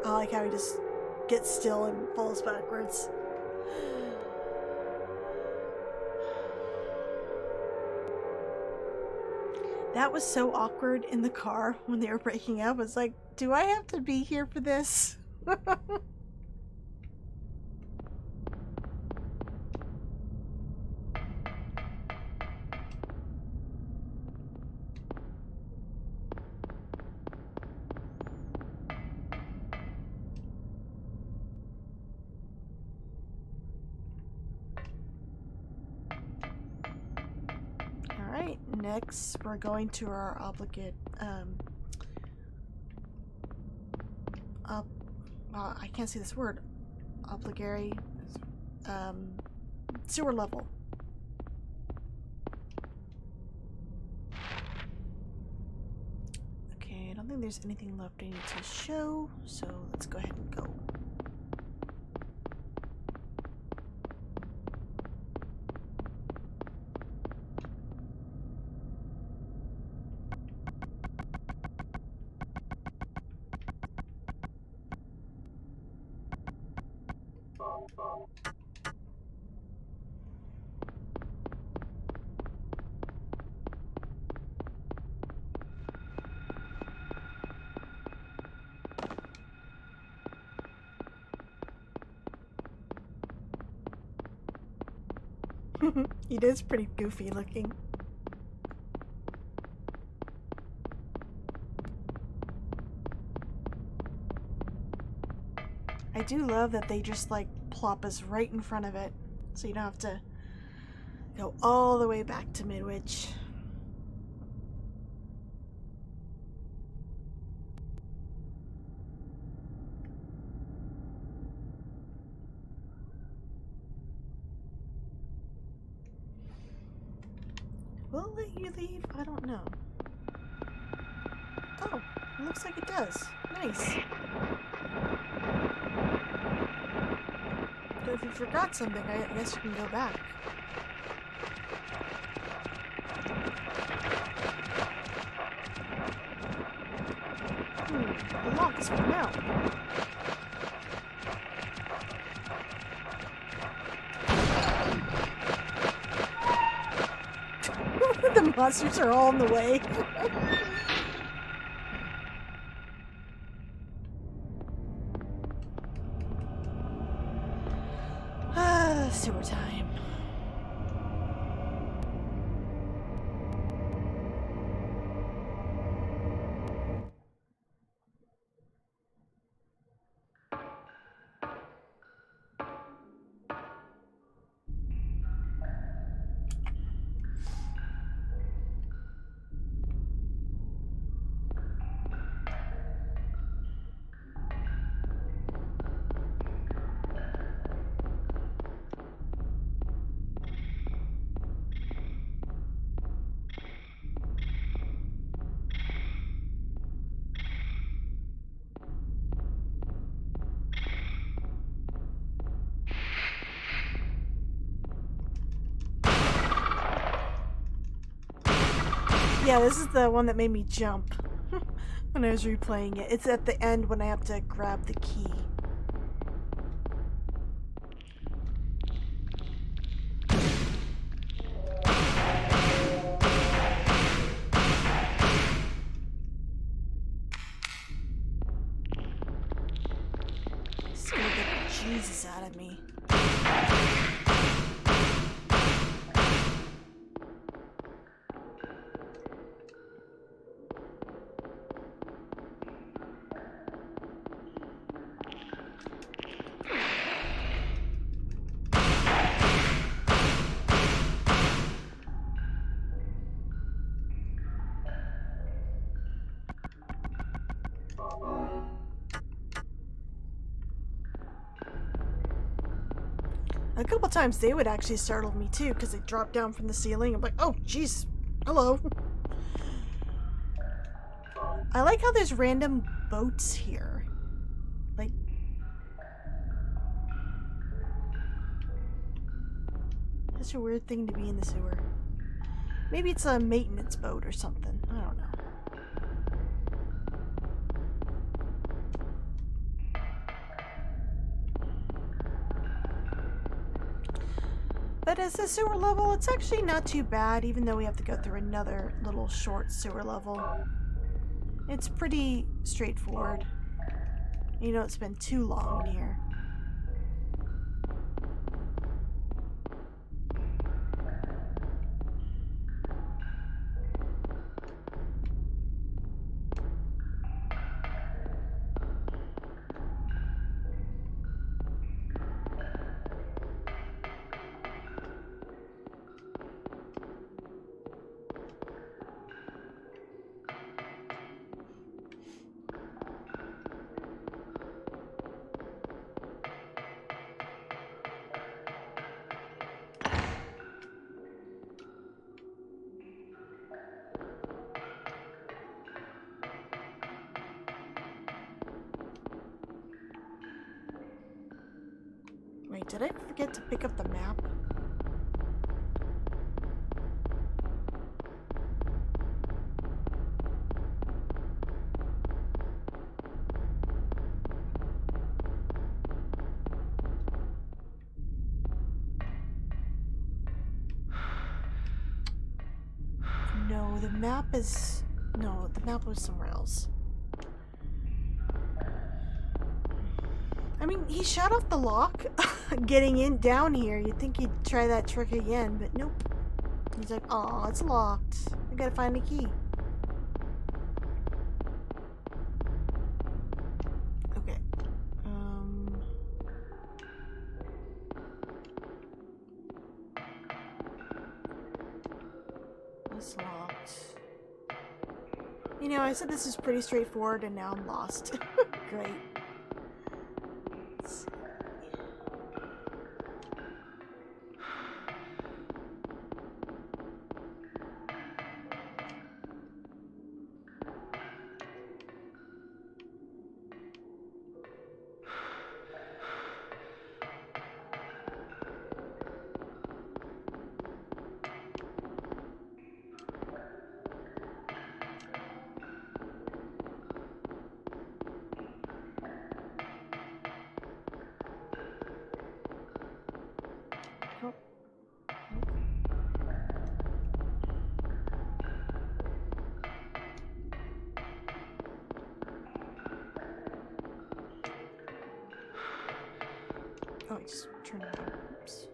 I like how he just gets still and falls backwards. That was so awkward in the car when they were breaking up. It's like, do I have to be here for this? Alright, next we're going to our obligate, I can't say this word. Obligary, sewer level. Okay, I don't think there's anything left I need to show, so let's go ahead and go. It is pretty goofy looking. I do love that they just like plop us right in front of it, so you don't have to go all the way back to Midwich. Will it let you leave? I don't know. Oh, it looks like it does. Nice. So if you forgot something, I guess you can go back. The lock is come out. The Monsters are all in the way. Sewer time. Yeah, this is the one that made me jump when I was replaying it. It's at the end when I have to grab the key. Scared the Jesus out of me. A couple times they would actually startle me too, because they dropped down from the ceiling. I'm like, oh, jeez, hello. I like how there's random boats here. Like, such a weird thing to be in the sewer. Maybe it's a maintenance boat or something. I don't know. But as a sewer level, it's actually not too bad, even though we have to go through another little short sewer level. It's pretty straightforward. You don't spend too long in here. Wait, did I forget to pick up the map? No, the map is... No, the map was somewhere else. I mean, he shut off the lock getting in down here. You'd think he'd try that trick again, but nope. He's like, oh, it's locked. I gotta find a key. Okay. It's locked. You know, I said this is pretty straightforward, and now I'm lost. Great. Just turn around. Oops.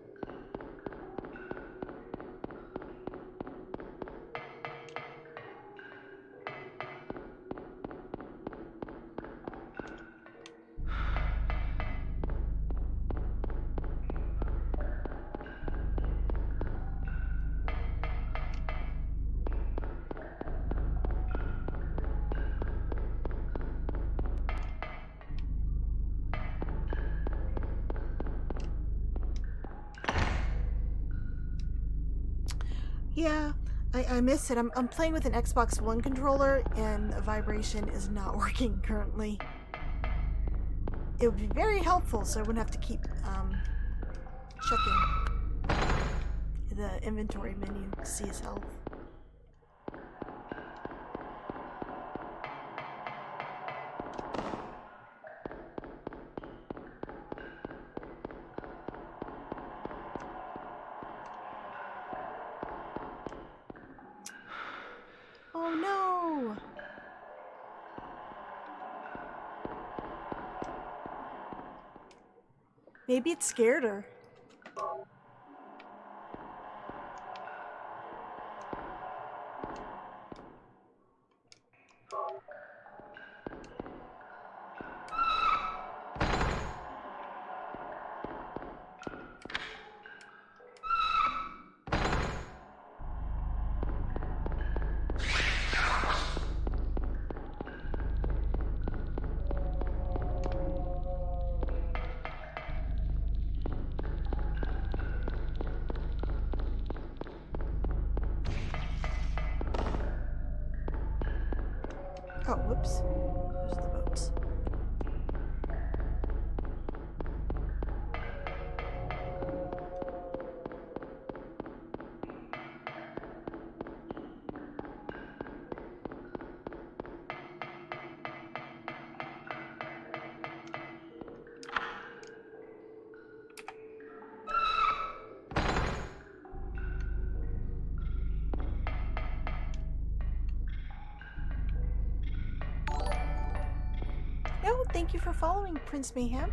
Yeah, I miss it. I'm playing with an Xbox One controller, and the vibration is not working currently. It would be very helpful, so I wouldn't have to keep checking the inventory menu to see his health. Oh no! Maybe it scared her. Oh, whoops. Those are the boats. No, thank you for following, Prince Mayhem.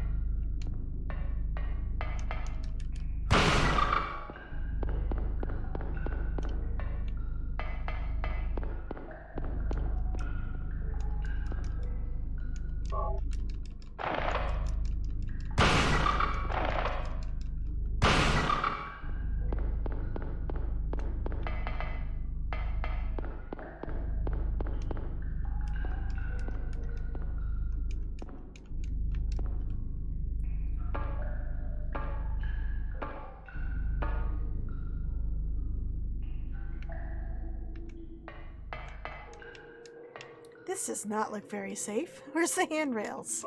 This does not look very safe. Where's the handrails?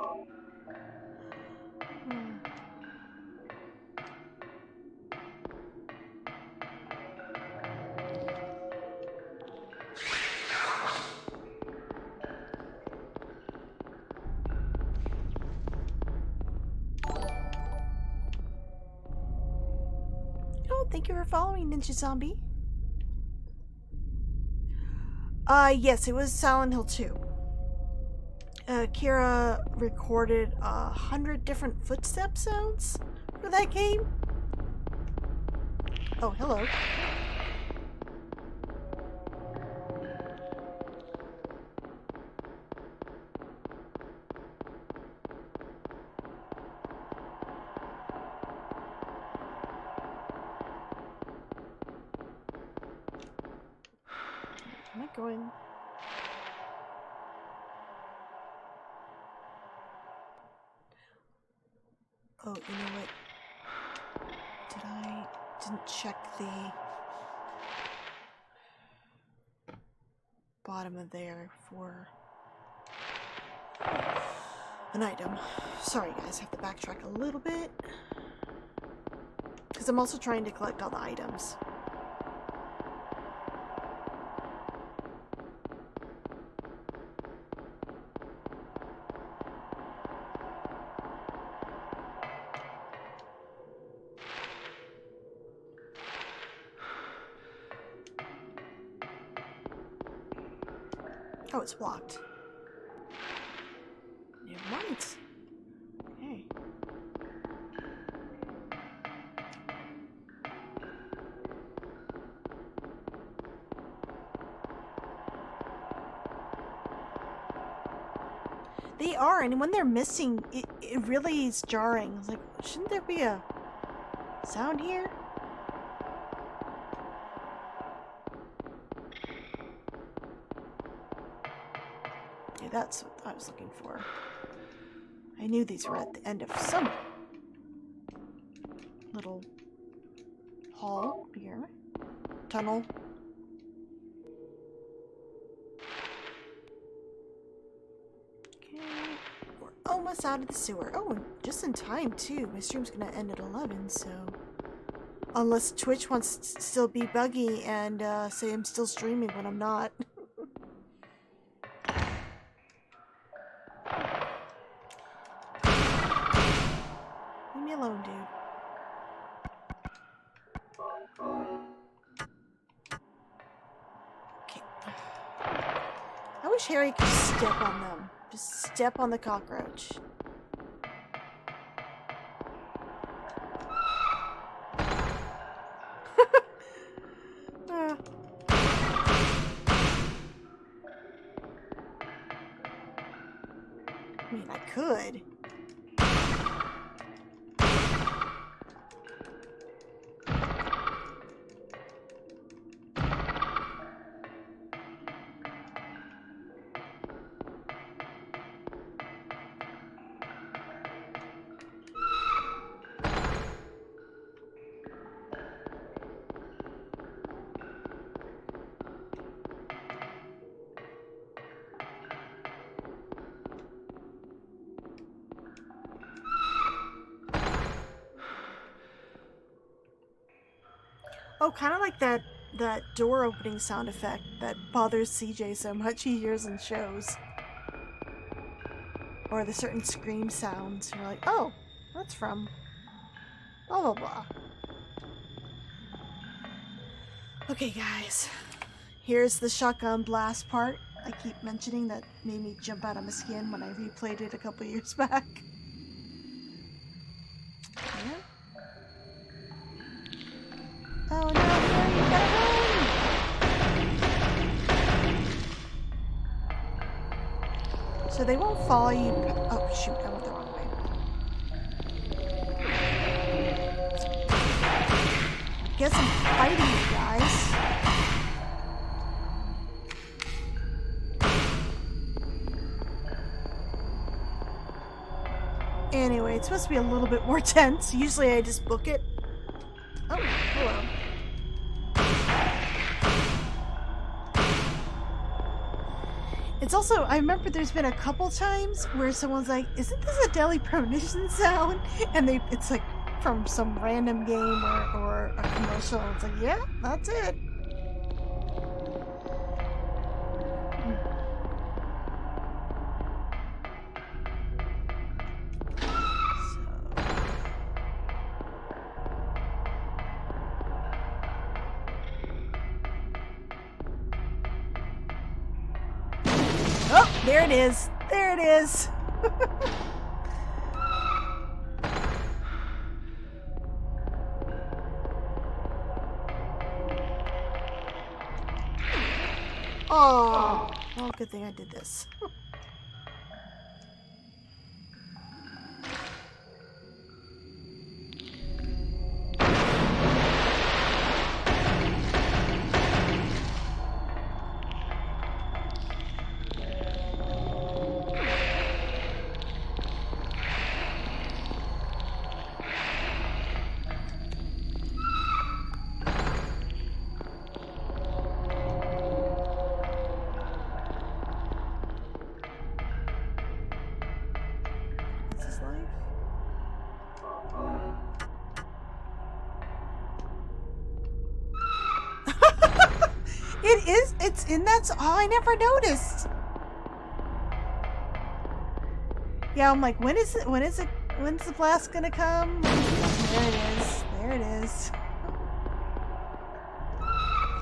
Oh, thank you for following, Ninja Zombie. Yes, it was Silent Hill 2. Kira recorded 100 different footstep sounds for that game. Oh, hello. Am I going? Oh, you know what? Didn't check the bottom of there for an item. Sorry guys, I have to backtrack a little bit. Because I'm also trying to collect all the items. Oh, it's blocked. Never mind. Okay. They are, and when they're missing, it really is jarring. It's like, shouldn't there be a sound here? Okay, that's what I was looking for. I knew these were at the end of some little hall here. Tunnel. Okay. We're almost out of the sewer. Oh, and just in time, too. My stream's gonna end at 11, so... Unless Twitch wants to still be buggy and say I'm still streaming when I'm not. Leave me alone, dude. Okay. I wish Harry could step on them. Just step on the cockroach. I mean, I could. Oh, kind of like that door opening sound effect that bothers CJ so much he hears in shows. Or the certain scream sounds. You're like, oh, that's from blah blah blah. Okay, guys. Here's the shotgun blast part I keep mentioning that made me jump out of my skin when I replayed it a couple years back. Yeah. Oh no, Harry, you gotta run! So they won't follow you. Oh shoot, I went the wrong way. Guess I'm fighting you guys. Anyway, it's supposed to be a little bit more tense. Usually I just book it. Oh, hello. It's also, I remember there's been a couple times where someone's like, isn't this a Deadly Premonition sound? And it's like from some random game or a commercial. It's like, yeah, that's it. Oh, there it is. There it is. Oh, well, good thing I did this. It's in that. Oh, I never noticed. Yeah, I'm like, when's the blast gonna come? There it is. There it is.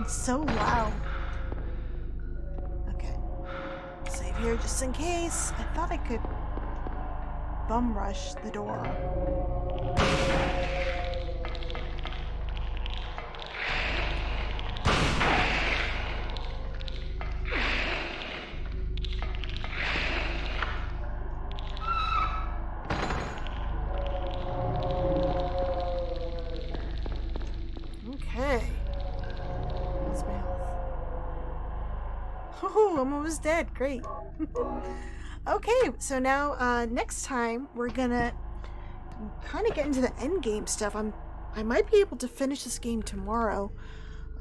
It's so loud. Okay. Save here just in case. I thought I could bum rush the door. Okay. What's my health? Oh, I'm almost dead. Great. Okay, so now next time we're gonna kind of get into the end game stuff. I might be able to finish this game tomorrow.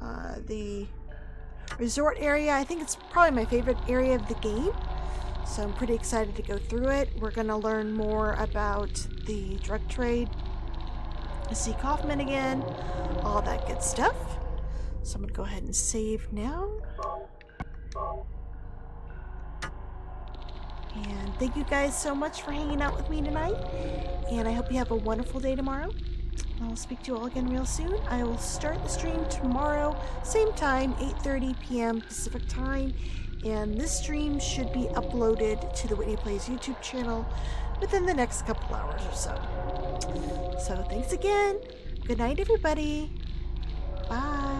The resort area, I think it's probably my favorite area of the game, so I'm pretty excited to go through it. We're gonna learn more about the drug trade, see Kaufman again, all that good stuff. So I'm gonna go ahead and save now. And thank you guys so much for hanging out with me tonight. And I hope you have a wonderful day tomorrow. I'll speak to you all again real soon. I will start the stream tomorrow, same time, 8:30 p.m. Pacific time. And this stream should be uploaded to the Whitney Plays YouTube channel within the next couple hours or so. So thanks again. Good night, everybody. Bye.